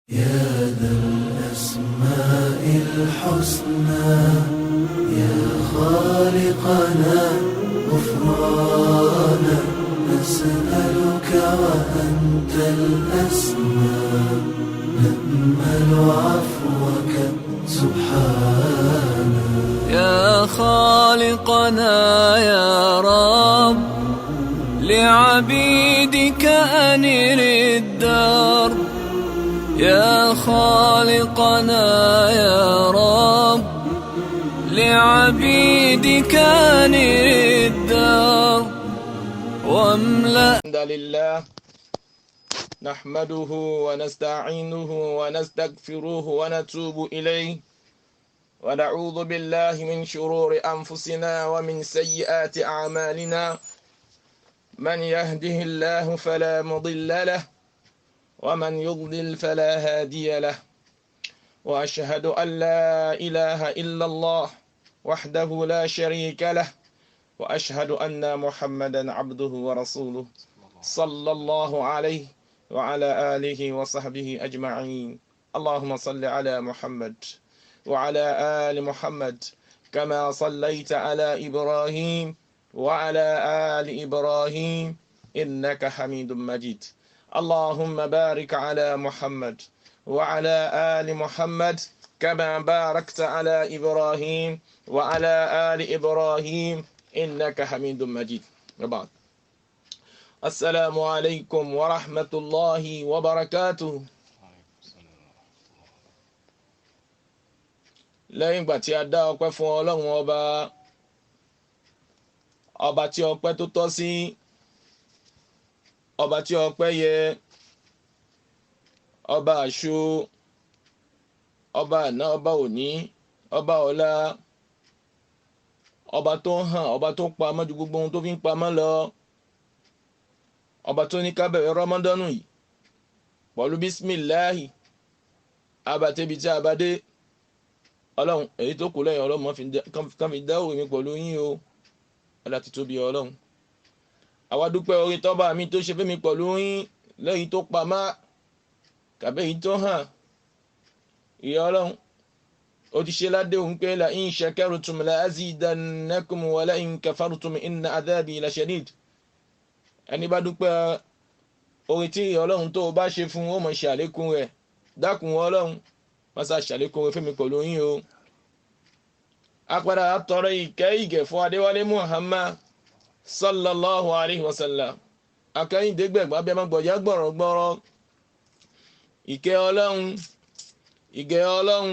يا ذا الأسماء الحسنى يا خالقنا غفرانا نسألك وأنت الأسمى نأمل عفوك سبحانا يا خالقنا يا رب لعبيدك أنر الدرب يا خالقنا يا رب لعبيدك أنر الدرب واملأ. الحمد لله نحمده ونستعينه ونستغفره ونتوب إليه ونعوذ بالله من شرور أنفسنا ومن سيئات أعمالنا من يهده الله فلا مضل له ومن يضلل فلا هادي له وأشهد أن لا إله إلا الله وحده لا شريك له وأشهد أن محمدا عبده ورسوله صلى الله عليه وعلى آله وصحبه أجمعين. اللهم صل على محمد وعلى آل محمد كما صليت على إبراهيم وعلى آل إبراهيم إنك حميد مجيد. اللهم بارك على محمد وعلى آل محمد كما باركت على إبراهيم وعلى آل إبراهيم إنك حميد مجيد. وبعد السلام عليكم ورحمة الله وبركاته. lẹ́yìn ìgbà tí a dá ọpẹ́ fún ọlọ́run ọba tí ọpẹ́ tó tọ́ sí, ọba tí ọpẹ́ yẹ, ọba àṣọ, ọba àná, ọba òní, ọba ọ̀la, ọba tó hàn, ọba tó pamọ́ ju gbogbo ohun tó fi ń pamọ́ lọ, ọba tó ní ká bẹ̀rẹ̀ rọ́mọdọ́nù yìí pẹ̀lú bísímìláhì abatẹ́bi tí a bá dé. Ọlọ́run èyí tó kù lẹ́yìn ọlọ́run kan fi dáwò mi pẹ̀lú yín o, ọlá ti tóbi ọlọ́run. Àwa dúpẹ́ orí tọ́ba mi tó ṣe fẹ́mi pẹ̀lú yín lẹ́yìn tó pamọ́ kàbẹ́ yìí tó hàn. Ìyá ọlọ́run ó ti ṣe ládéhùn pé la in shakartum la azidannakum wa la in kafartum inna adhabi la shadid. Ẹni bá dúpẹ́ orí tí ìyá ọlọ́run tó bá ṣe fún ó mọ̀ ṣe àlékún rẹ̀. Dákun ọlọ́run masa ṣàlékún rẹ̀ fẹ́mi pẹ̀lú yín o. Apàdà àtọrọ ìkẹ́ fún Adéwálé Muhammad sallallahu alaihi wasallam. Akẹ́yìndé gbẹ̀gbà bẹ́ẹ̀ máa gbọ̀já gbọ̀rọ̀gbọ̀rọ̀. Ìkẹ́ ọlọ́run, ìgẹ̀ ọlọ́run,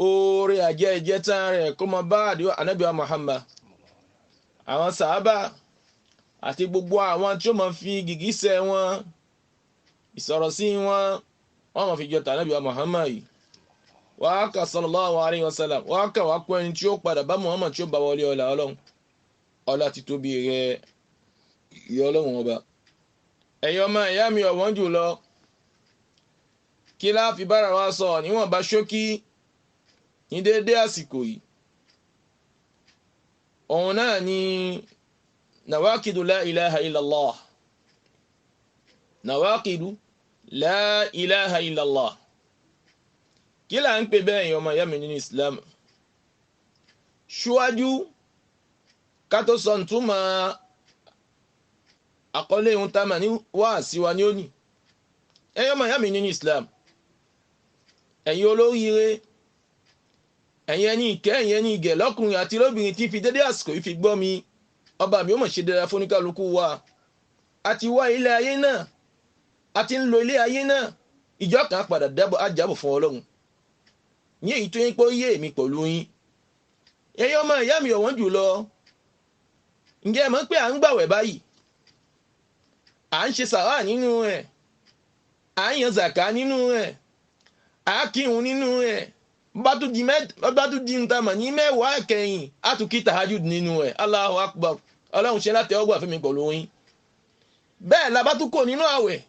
oore àjẹ́ ìjẹta rẹ̀ kó máa bá Ànábì wa Muhammad, àwọn sàhábà àti gbogbo àwọn tí ó máa fi gìgísẹ̀ wọn, ìsọ̀rọ̀ sí wọn, wọ́n máa fi jọ tànábì wa Muhammad yìí. Wàá kà sallallahu alaihi wasallam, wàá kà wá kó ẹni tí ó padà bá Muhammad tí ó bá wọlé ọlá ọlọ́run. Ọlá ti tóbi rẹ̀ ìyá ọlọ́run ọba. Ẹ̀yin ọmọ ìyá mi ọ̀wọ́n jù lọ, kí la fi bára wa sọ níwọ̀n bá ṣókí ní déédé àsìkò yìí. Òun náà ni nàwákìdù la ilaha illallah. Nàwákìdù la ilaha illallah. Kí là ń pè bẹ́ẹ̀ ẹ̀yin ọmọ ìyá mi nínú Islam? Ṣíwájú ká tó sọ ntúmọ̀ àkọlé ohun tá a mà ní wá sí wa ní òní. Ẹ̀yin ọmọ ìyá mi nínú Islam, ẹ̀yin olóríire, ẹ̀yin ẹni ìkẹ́, ẹ̀yin ẹni ìgẹ̀ lọ́kùnrin àti lóbìnrin tí fi dédé àsìkò yìí fi gbọ́ mi. Ọba mi ó mọ̀ ṣe dára fún oníkálukú wa. A ti wá ilé ayé náà, a ti ń lo ilé ayé náà, ìjọ kan padà ajábọ̀ fún ọlọ́run ní èyí tó yín pé ó yé èmi pẹ̀lú yín. Ẹ̀yin ọmọ ìyá mi ọ̀wọ́n jù lọ, ǹjẹ́ ẹ mọ̀ pé à ń gbàwẹ̀ báyìí, à ń ṣe sàrà nínú ẹ̀, à ń yan zàká nínú ẹ̀, à ń kírun nínú ẹ̀, bá tún di ń tamà ní mẹ́wàá kẹyìn á tún kí tahajud nínú ẹ̀. Allahu akbar. Ọlọ́run ṣe láti ọgbà fún mi pẹ̀lú yín. Bẹ́ẹ̀ la bá tún kò nínú àwẹ̀,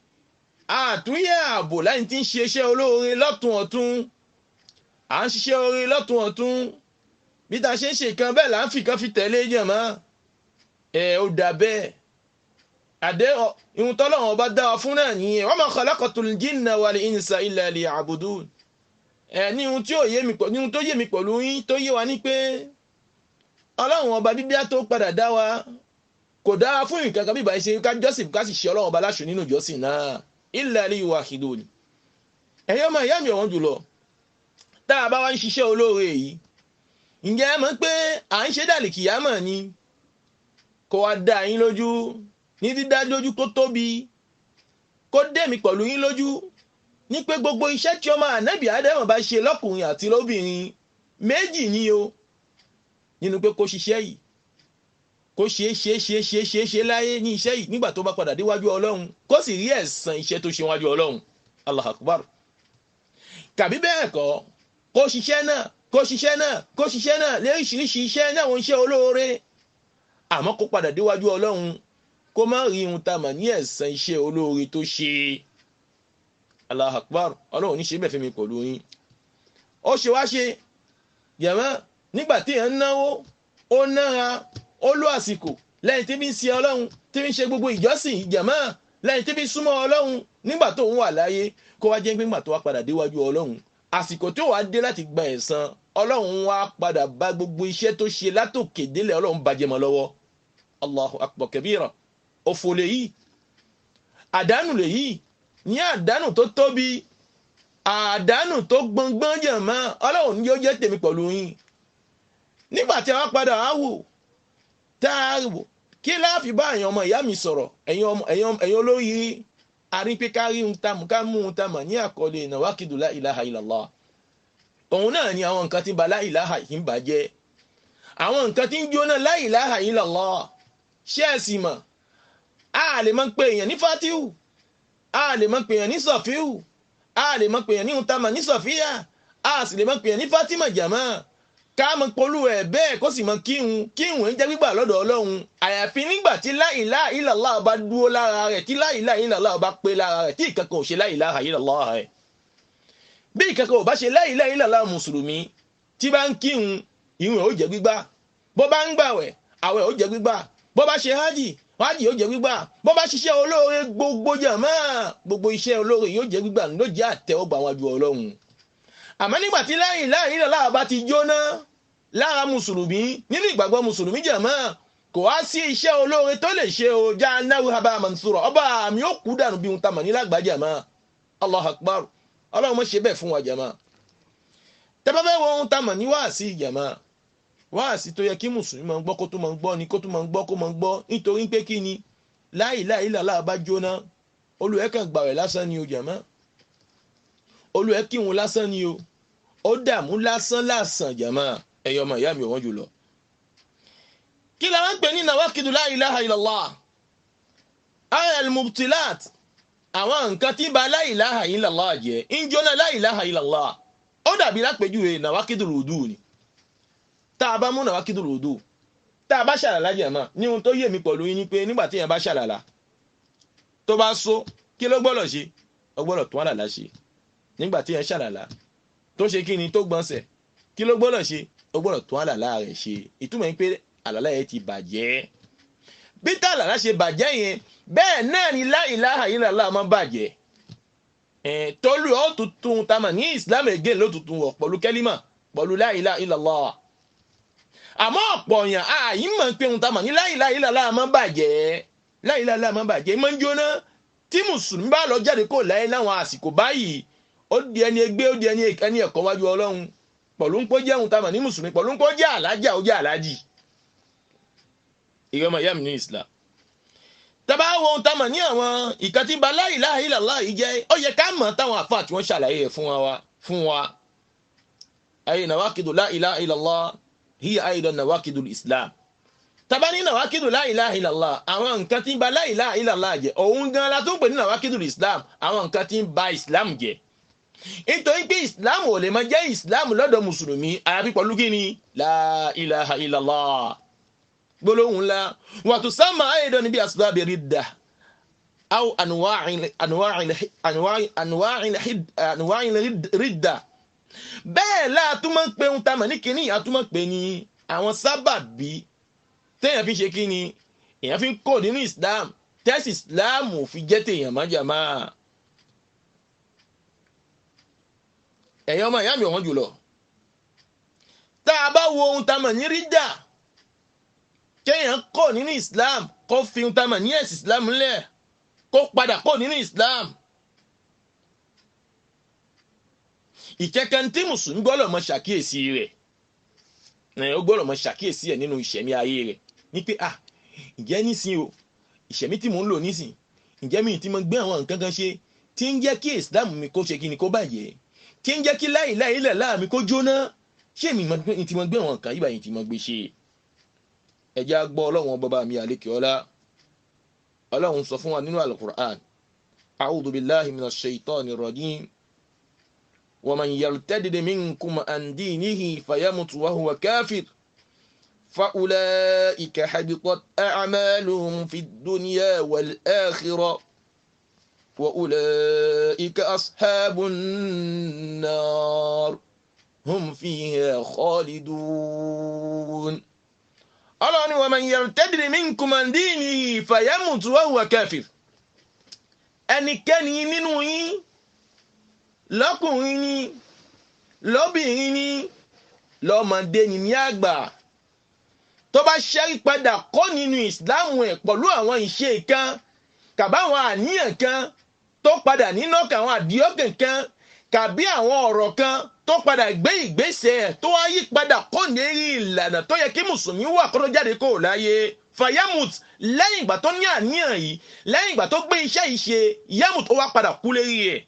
àtúnyẹ ààbò láì tí ń ṣe iṣẹ́ olóore lọ́tún ọ̀tún. À ń ṣiṣẹ́ oore lọ́tún ọ̀tún, bí ta ṣe ń ṣe kan bẹ́ẹ̀ là ń fi kan fi tẹ̀lé jàmá. Ó dà bẹ́ẹ̀. àdé ihun tọ́lọ́run ọba dá wa fún náà nìyẹn wa ma khalaqatul jinna wal insa illa liya'budun. Ní ihun tí ó yé mi pẹ̀lú ihun tó yé mi pẹ̀lú yín tó yé wa ní pé ọlọ́run ọba dídá tó padà dá wa kò dá wa fún nǹkan kan bí ìbáyé ṣe ká jọ́sìn ká sì ṣe ọlọ́run ọba láṣù nínú ìjọsìn náà illa liyuwahhidun. Ẹ̀yin ọmọ ìyá mi ọ̀wọ́n jùlọ tá a bá wá ń ṣiṣẹ́ olóore yìí ǹjẹ́ ẹ mọ̀ pé à ń ṣe dàlìkìyámọ̀ ni kó wá dá yín lójú ní dídá lójú kó tóbi kó dé mi pẹ̀lú yín lójú ní pé gbogbo iṣẹ́ tí ọmọ ànábì Ádámù bá ṣe lọ́kùnrin àti lóbìnrin méjì ni o nínú pé kó ṣiṣẹ́ yìí kó ṣe láyé ní iṣẹ́ yìí nígbà tó bá padà déwájú Ọlọ́run kó sì rí ẹ̀san iṣẹ́ tó ṣe wájú Ọlọ́run Allahu Akbar. Kàbí bẹ́ẹ̀ kọ́ kó ṣiṣẹ́ náà léríṣiríṣi iṣẹ́ náà wọ́n ṣe olóore àmọ́ kó padà déwájú Ọlọ́run kó má rí ohun tá a mà ní ẹ̀san iṣẹ́ olóore tó ṣe. Allahu Akbar. Ọlọ́run ní ṣe bẹ́ẹ̀ fẹ́ mi pẹ̀lú yín. Ó ṣe wá ṣe jàmá nígbà tí èèyàn náwó ó nára ó lò àsìkò lẹ́yìn tí bí ń ṣe Ọlọ́run tí bí ń ṣe gbogbo ìjọsìn jàmá lẹ́yìn tí bí ń súnmọ́ Ọlọ́run nígbà tó ń wà láyé kó wá jẹ́ pé nígbà tó wá padà déwájú Ọlọ́run àsìkò tí ó wá dé láti gba ẹ̀san Ọlọ́run wá padà bá gbogbo iṣẹ́ tó ṣe látòkè délẹ̀ Ọlọ́run bàjẹ́ mọ́ lọ́wọ́. Allahu akbar kabira. Òfò lèyí àdánù lèyí ní àdánù tó tóbi àdánù tó gbọngbọ́n jàmá Ọlọ́run ní yóò jẹ́ tèmi pẹ̀lú yín. Nígbà tí a wá padà wá wò tá a wò kí láàfin bá èèyàn ọmọ ìyá mi sọ̀rọ̀ ẹ̀yin olórí arí pé kárí ń tamù ká mú un tamà ní àkọlé nàwákìdù la ilaha illallah. Òun náà ni àwọn nǹkan tí ba la ilaha yìí ń bàjẹ́ àwọn nǹkan tí ń jóná la ilaha illallah. Ṣé ẹ sì mọ̀ a lè mọ̀ pé èèyàn ní Fatihu a lè mọ̀ pé èèyàn ní Sọ̀fíhù a lè mọ̀ pé èèyàn ní Untama ní Sọ̀fíyà a sì lè mọ̀ pé èèyàn ní Fatima jàmá ká mọ̀ polú ẹ̀ bẹ́ẹ̀ kó sì mọ̀ kíhun ń jẹ́ gbígbà lọ́dọ̀ Ọlọ́run àyàfi nígbà tí la ilaha illallah bá dúró lára rẹ̀ tí la ilaha illallah bá pé lára rẹ̀ tí ìkankan ò ṣe la ilaha illallah rẹ̀. Bí ìkankan ò bá ṣe la ilaha illallah mùsùlùmí tí bá ń kíhun ìhun ẹ̀ ó jẹ́ gbígbà bó bá ń gbàwẹ̀ àwẹ̀ ó jẹ́ gbígbà bó bá ṣe hájì ó jẹ́ gbígbà bó bá ṣiṣẹ́ olóore gbogbo jàmá gbogbo iṣẹ́ olóore yóò jẹ́ gbígbà ló jẹ́ àtẹ́wọ́gbà wájú Ọlọ́run. Àmọ́ nígbà tí la ilaha illallah bá ti jóná lára mùsùlùmí nínú ìgbàgbọ́ mùsùlùmí jàmá kò wá sí iṣẹ́ olóore tó lè ṣe o já náwó haba mansura ọba mi ó kú dànù bí ohun tamà ní lágbàá jàmá. Allahu Akbar. Ọlọ́run mọ̀ ṣe bẹ́ẹ̀ fún wa jàmá. Tẹ́bá fẹ́ wọ ohun tamà ní wáàsí jàmá wáàsí tó yẹ kí mùsùlùmí máa ń gbọ́ kó tó máa ń gbọ́ ni kó tó máa ń gbọ́ kó máa ń gbọ́ nítorí pé kí ni la ilaha illallah bá jóná olùwẹ̀ kan gbàwẹ̀ lásán ni o jàmá olùwẹ̀ kírun lásán ni o ó dààmú lásán jàmá ẹ̀yọ́ ọmọ ìyá mi ọ̀wọ́n jùlọ. Kí la máa ń pè ní nàwákìdù la ilaha illallah al-mubtilat àwọn nǹkan tí ba la ilaha illallah jẹ́ ń jóná la ilaha illallah ó dàbí lápèjúwe nàwákìdù rùdù ni. Tá a bá mú nàwákìdù rùdù tá a bá ṣàlàlá jàmá ní ohun tó yé mi pẹ̀lú yín ni pé nígbà tí èèyàn bá ṣàlàlá tó bá so kí ló gbọ́dọ̀ ṣe ó gbọ́dọ̀ tún àlàlá ṣe. Nígbà tí èèyàn ṣàlàlá tó ṣe kí ni tó gbọ̀nsẹ̀ kí ló gbọ́dọ̀ ṣe ó gbọ́dọ̀ tún àlàlá rẹ̀ ṣe. Ìtumọ̀ ni pé àlàlá yẹn ti bàjẹ́. Bí tá àlàlá ṣe bàjẹ́ yẹn bẹ́ẹ̀ náà ni la ilaha illallah máa bàjẹ́. Tolú ó tuntun tamà ní Islam again ló tuntun wọ̀ pẹ̀lú kẹ́límà pẹ̀lú la ilaha illallah. Àmọ́ ọ̀pọ̀ èèyàn àyí mọ̀ pé ohun tamà ní la ilaha illallah máa bàjẹ́ la ilaha illallah máa bàjẹ́ máa ń jóná tí mùsùlùmí bá lọ jáde kó láyé láwọn àsìkò báyìí ó di ẹni ẹgbẹ́ ó di ẹni ẹ̀kọ́ wájú Ọlọ́run pẹ̀lú ń pọ́ jẹ́ ohun tamà ní mùsùlùmí pẹ̀lú ń pọ́ jẹ́ àlájà ó jẹ́ àlájì. Ìyá ọmọ ìyá mi ní Islam tàbá wo ohun tamà ní àwọn ìkan tí ba la ilaha illallah yìí jẹ́ ó yẹ ká mọ̀ táwọn àfáà tí wọ́n ṣàlàyé fún wa ayé nàwákìdù la ilaha illallah hiya aidan nawakidul Islam. Tàbá ní nàwákìdù la ilaha illallah àwọn nǹkan tí ba la ilaha illallah jẹ́ òun gan la tó ń pè ní nàwákìdul Islam àwọn nǹkan tí ń ba Islam jẹ́. Nítorí pé Islam ò lè máa jẹ́ Islam lọ́dọ̀ mùsùlùmí àyàfi pẹ̀lú kí ni la ilaha illallah gbólóhùn ńlá wa tusamma aidan bí asbabi ridda aw anwa'il ridda. Bẹ́ẹ̀ láàtún máa ń pe ohun tamà ní kíní àtúmọ̀ pé ní àwọn sábàbí téèyàn fi ṣe kíni èèyàn fi ń kó nínú Islam tẹ́sí islam fi jẹ́ tèèyàn má jàmá. ẹ̀yin ọmọ ìyá mi ọ̀wọ́n jùlọ tá a bá wo ohun tá a mọ̀ ní rídà kéèyàn kọ̀ nínú islam kó fi ohun tá a mọ̀ ní ẹ̀sìn islam lẹ̀ kó padà kọ̀ nínú islam. ìkẹ́kẹ́ tí mùsùlùmí gbọ́dọ̀ mọ ṣàkíyèsí rẹ̀ ó gbọ́dọ̀ mọ ṣàkíyèsí ẹ̀ nínú ìṣẹ̀mí ayé rẹ̀ ní pé ǹjẹ́ nísìn o ìṣẹ̀mí tí mò ń lò nísìn ǹjẹ́ mi ti mọ gbé àwọn nǹkan kan ṣe tí ń jẹ́ kí islam mi kó ṣe kí ni kó bàjẹ́ tí ń jẹ́ kí láìláì ilẹ̀ láàmì kó jóná ṣé mi ti mọ gbé àwọn nǹkan yìí báyìí ti mọ gbé ṣe. ẹ̀jẹ̀ á gbọ́ ọlọ́run bàbá mi àlékè ọlá ọlọ́run sọ fún wa nínú al-Qur'an a'udhu billahi minash shaitani rajim wa man yartadid minkum an dinihi fayamut wa huwa kafir فأولئك حبطت أعمالهم في الدنيا والآخرة وأولئك أصحاب النار هم فيها خالدون. الله ومن يرتد منكم عن دينه فيمت وهو كافر. ẹnikẹ́ni nínú yín lọ́kùnrin ni lóbìnrin ni lọ́mọdé ni ní àgbà tó bá ṣẹ́rí padà kọ́ nínú ìsìláàmù ẹ̀ pẹ̀lú àwọn ìṣe kan kàbáwọn àníyàn kan tó padà nínú àwọn àdíọ́kàn kan kàbí àwọn ọ̀rọ̀ kan tó padà gbé ìgbésẹ̀ ẹ̀ tó wá yí padà kọ́ lérí ìlànà tó yẹ kí mùsùlùmí wà kó tó jáde kó láyé fayamut lẹ́yìn ìgbà tó ní àníyàn yìí lẹ́yìn ìgbà tó gbé iṣẹ́ yìí ṣe yamut ó wá padà kú lérí ẹ̀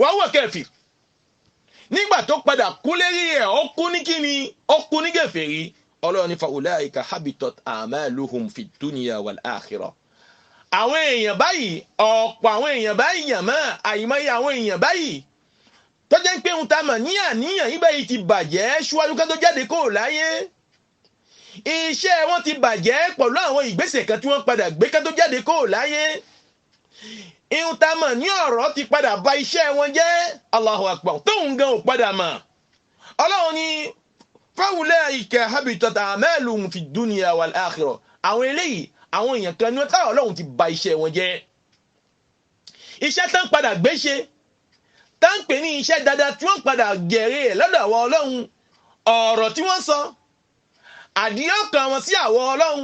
wá wọ̀ kẹfì nígbà tó padà kú lérí ẹ̀ ó kú ní kíni ó kú ní gèfèrí. Ọlọ́run ní fa'ulaika habitat a'maluhum fi dunya wal akhirah. àwọn èèyàn báyìí ọ̀pọ̀ àwọn èèyàn báyìí yàn mọ́ àìmọye àwọn èèyàn báyìí tó jẹ́ pé ohun tá a mọ̀ ní àníyàn yìí báyìí ti bàjẹ́ ṣíwájú ká tó jáde kó láyé. iṣẹ́ wọn ti bàjẹ́ pẹ̀lú àwọn ìgbésẹ̀ kan tí wọ́n padà gbé ká tó jáde kó láyé. ihun tá a mọ̀ ní ọ̀rọ̀ ti padà bà iṣẹ́ wọn jẹ́. Allahu akbar tóun gan ò padà mọ̀. Ọlọ́run ní fa'ulaika habitat a'maluhum fi dunya wal akhirah. àwọn eléyìí àwọn èèyàn kan ní wọ́n táwọn Ọlọ́run ti bà iṣẹ́ wọn jẹ́. iṣẹ́ tán padà gbé ṣe tán pè ní iṣẹ́ dáadáa tí wọ́n padà jèrè ẹ̀ lọ́dọ̀ àwọn Ọlọ́run ọ̀rọ̀ tí wọ́n sọ àdíọ́kàn wọn sí àwọn Ọlọ́run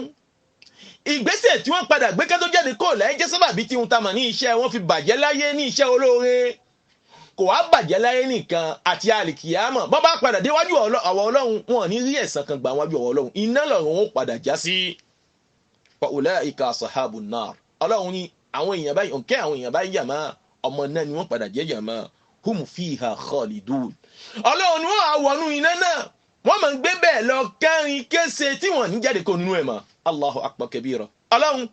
ìgbésẹ̀ tí wọ́n padà gbé ká tó jáde kó láyé jẹ́ sábàbí tí wọ́n ta mọ̀ ní iṣẹ́ wọn fi bàjẹ́ láyé ní iṣẹ́ olóore kò wá bàjẹ́ láyé nìkan àti àlìkìyámọ̀ bọ́ bá padà déwájú àwọn Ọlọ́run wọn ní rí ẹ̀san kan gbà wájú àwọn Ọlọ́run iná lọ́run wọn padà já sí. wa ulaika ashabun nar. Ọlọ́run ní àwọn èèyàn báyìí òǹkẹ́ àwọn èèyàn báyìí yàmá ọmọ náà ni wọ́n padà jẹ́ yàmá hum fiha khalidun. Ọlọ́run ni wọ́n á wọnú iná náà wọ́n máa ń gbé bẹ́ẹ̀ lọ kẹrin kése tí wọ́n ní jáde kó nínú ẹ̀ mọ́. Allahu akbar kabira. Ọlọ́run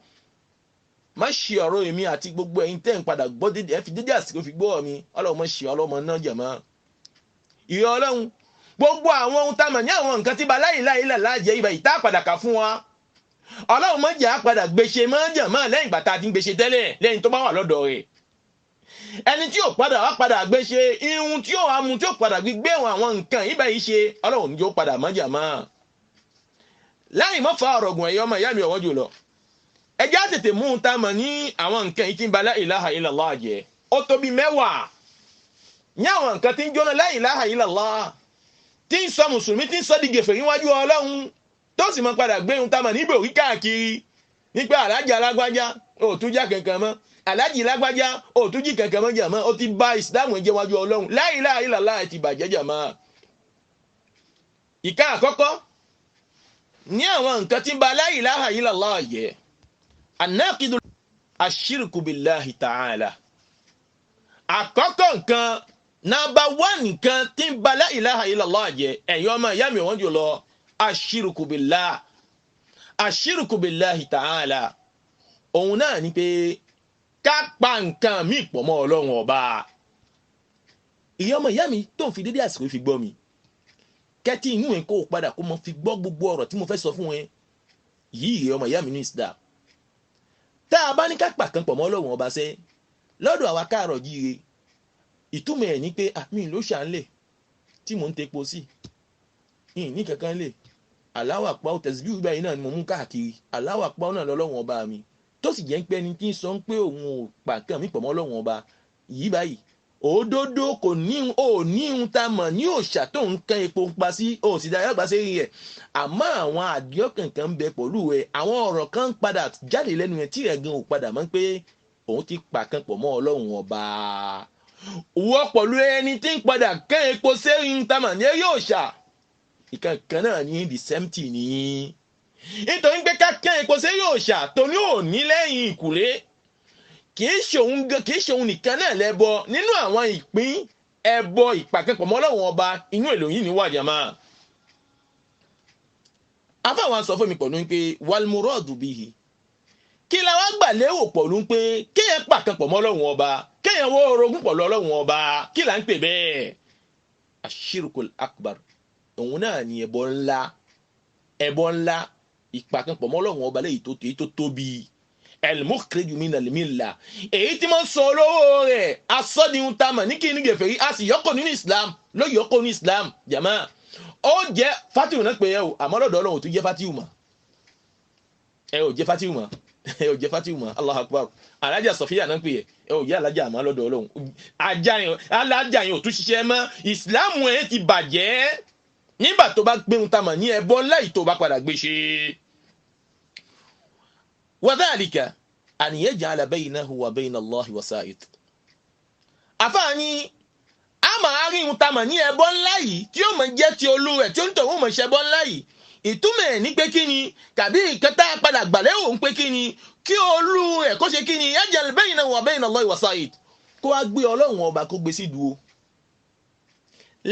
má ṣe ọ̀rọ̀ èmi àti gbogbo ẹ̀yin tẹ́ ń padà gbọ́ dédé ẹ fi dédé àsìkò fi gbọ́ mi. Ọlọ́run má ṣe ọlọ́mọ náà jàmá. ìyá Ọlọ́run gbogbo àwọn ohun tá a mọ̀ ní àwọn nǹkan tí ba láìláì láàjẹ́ ibà ìta padà kà fún wa. Ọlọ́run má jẹ́ àpadà gbèsè má jàmá lẹ́yìn ìgbà tá a ti ń gbèsè tẹ́lẹ̀ lẹ́yìn tó bá wà lọ́dọ̀ rẹ̀. ẹni tí ò padà wá padà gbèsè ihun tí ò wá mu tí ò padà gbé àwọn nǹkan ibà yìí ṣe Ọlọ́run ní ó padà má jàmá. láì mọ́ fa ọ̀rọ̀ gùn ẹ̀yọ́ ọmọ ìyá mi ọ̀wọ́n jùlọ ẹjẹ́ àtètè mú un tá a mọ̀ ní àwọn nǹkan yìí tí ń ba la ilaha illallah jẹ́ ó tó bí 10 ní àwọn nǹkan tí ń jóná la ilaha illallah tí ń sọ mùsùlùmí tí ń sọ di gèfè níwájú Ọlọ́run tó sì mọ́ padà gbé ohun tá a mọ̀ níbò rí káàkiri nípa alájà alágbájá ó tún já kankan mọ́ alájì lágbájá ó tún jí kankan mọ́ jàmọ́ ó ti bà ìsìlámù jẹ́ wájú Ọlọ́run la ilaha illallah ti bàjẹ́ jàmọ́. ìka àkọ́kọ́ ní àwọn nǹkan tí ń ba la ilaha illallah jẹ́ anáàkìdù ashirku billahi ta'ala. àkọ́kọ́ nǹkan nàbà 1 nǹkan tí ń ba la ilaha illallah jẹ́ ẹ̀yin ọmọ ìyá mi wọ́n jù lọ ashirku billahi ta'ala. òun náà ni pé ká pa nǹkan míì pọ̀ mọ́ Ọlọ́run ọba. ìyá ọmọ ìyá mi tó ń fi dédé àsìkò fi gbọ́ mi kẹ́tí inú ẹ̀ kó o padà kó mọ́ fi gbọ́ gbogbo ọ̀rọ̀ tí mo fẹ́ sọ fún ẹ yìí ìyá ọmọ ìyá mi ní Islam. tá a bá ní ká pa kan pọ̀ mọ́ Ọlọ́run ọba sẹ́ lọ́dọ̀ àwa káàrọ̀ jíire ìtumọ̀ ẹ̀ ní pé àmì ló ṣàǹlẹ̀ tí mò ń tepo sí ìyìn ní kankan lè Allahu Akbar tẹ̀síbí ìgbà yìí náà ni mo mú káàkiri Allahu Akbar náà lọ́lọ́run ọba mi tó sì jẹ́ pé ẹni tí ń sọ pé òun ò pa nǹkan mi pọ̀ mọ́ Ọlọ́run ọba yìí báyìí òdodo kò ní ohun tá a mọ̀ ní òòṣà tó ń kan epo pa sí òsì dára gbà sí rẹ̀ àmọ́ àwọn àdìọ́kàn kan ń bẹ pẹ̀lú ẹ̀ àwọn ọ̀rọ̀ kan ń padà jáde lẹ́nu ẹ̀ tí ẹ̀ gan ò padà mọ̀ pé òun ti pa kan pọ̀ mọ́ Ọlọ́run ọba wọ́ pẹ̀lú ẹni tí ń padà kan epo sẹ́yìn tá a mọ̀ ní eré òòṣà ìkankan náà ní the same thing ní nítorí pé ká kan epo sẹ́yìn òòṣà tó ní òní lẹ́yìn ìkùlé kìí ṣe òun nìkan náà lẹ́bọ nínú àwọn ìpín ẹbọ ìpàkẹ́pọ̀ mọ́ Ọlọ́run ọba inú èlò yìí ní wàjàmá. afáwọn sọ fún mi pẹ̀lú pé walmuradu bihi kí la wá gbà lérò pẹ̀lú pé kéèyàn pàkẹ́pọ̀ mọ́ Ọlọ́run ọba kéèyàn wọ́ orogún pẹ̀lú Ọlọ́run ọba kí là ń pè bẹ́ẹ̀. ashirkul akbar òun náà ni ẹbọ ńlá ìpàkẹ́pọ̀ mọ́ Ọlọ́run ọba lẹ́yìn tó tóbi el-mukhriju minal millah èyí tí mo sọ olówó rẹ̀ asọ́dihun tá a mọ̀ ní kí ní gẹ̀fẹ̀rí a sì yọkọ̀ nínú Islam ló yọkọ̀ ní Islam jama ó jẹ́ fatihu náà pé ẹ o àmọ́ lọ́dọ̀ Ọlọ́run tó jẹ́ fatihu mọ́ ẹ ò jẹ́ fatihu mọ́ ẹ ò jẹ́ fatihu mọ́ Allahu Akbar alájà Sọfíà náà pé ẹ ò jẹ́ alájà àmọ́ lọ́dọ̀ Ọlọ́run alájà yẹn ò tún ṣiṣẹ́ mọ́ Islam ẹ ti bàjẹ́ nígbà tó bá gbéhun tá a mọ̀ ní ẹbọ láì tó bá padà gbé ṣe. وذلك أن يجعل بينه وبين الله وسائط àfààní a máa rí ohun tá a mọ̀ ní ẹbọ ńlá yìí tí ó máa jẹ́ ti olú rẹ̀ tí ó ń tọ̀ wọ́n mọ̀ ṣe ẹbọ ńlá yìí ìtumọ̀ ẹ̀ ní pé kí ni tàbí ìkẹta padà gbàlẹ́ òun pé kí ni kí olú rẹ̀ kó ṣe kí ni يجعل بينه وبين الله وسائط kó wá gbé Ọlọ́run ọba kó gbé sí dúró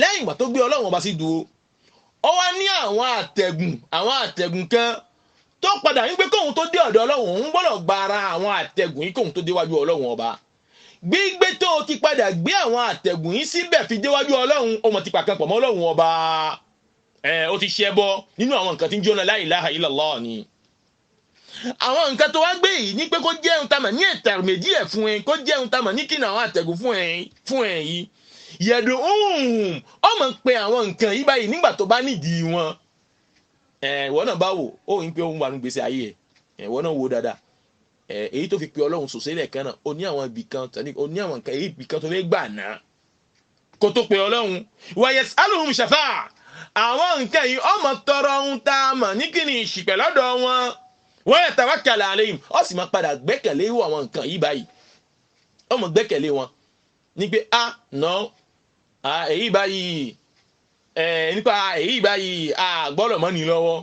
lẹ́yìn ìgbà tó gbé Ọlọ́run ọba sí dúró ó wá ní àwọn àtẹ̀gùn kan tó padà ní pé kóhun tó dé ọ̀dọ̀ Ọlọ́run òun gbọ́dọ̀ gba ara àwọn àtẹ̀gùn yìí kóhun tó déwájú Ọlọ́run ọba gbígbé tó ti padà gbé àwọn àtẹ̀gùn yìí síbẹ̀ fi déwájú Ọlọ́run ó mọ̀ ti pàkan pọ̀ mọ́ Ọlọ́run ọba ó ti ṣẹbọ nínú àwọn nǹkan tí ń jóná la ilaha illallah ni àwọn nǹkan tó wá gbé yìí ní pé kó jẹ́ ohun tá a mọ̀ ní ẹ̀tàrmẹ̀dì ẹ̀ fún ẹ kó jẹ́ ohun tá a mọ̀ ní kí ni àwọn àtẹ̀gùn fún ẹ yìí yẹ̀dùn ó mọ̀ pé àwọn nǹkan yìí báyìí nígbà tó bá nídìí wọn ìwọ náà bá wò ó ń pé òun wà ní gbèsè ayé ẹ ìwọ náà wò dáadáa èyí tó fi pe Ọlọ́run sòsè lẹ́ẹ̀kan náà ó ní àwọn ibì kan tàbí ó ní àwọn ibì kan tó fẹ́ gbà náà kó tó pe Ọlọ́run wa yas'aluhum shafa'a àwọn nǹkan yìí ọmọ tọrọ ohun tá a mọ̀ ní kí ni ìṣìpẹ̀ lọ́dọ̀ wọn wa yatawakkal alayhim ó sì máa padà gbẹ́kẹ̀lé àwọn nǹkan yìí báyìí ọmọ gbẹ́kẹ̀lé wọn ní pé èyí báyìí nípa èyí báyìí àgbọ́dọ̀ mọ́ ni lọ́wọ́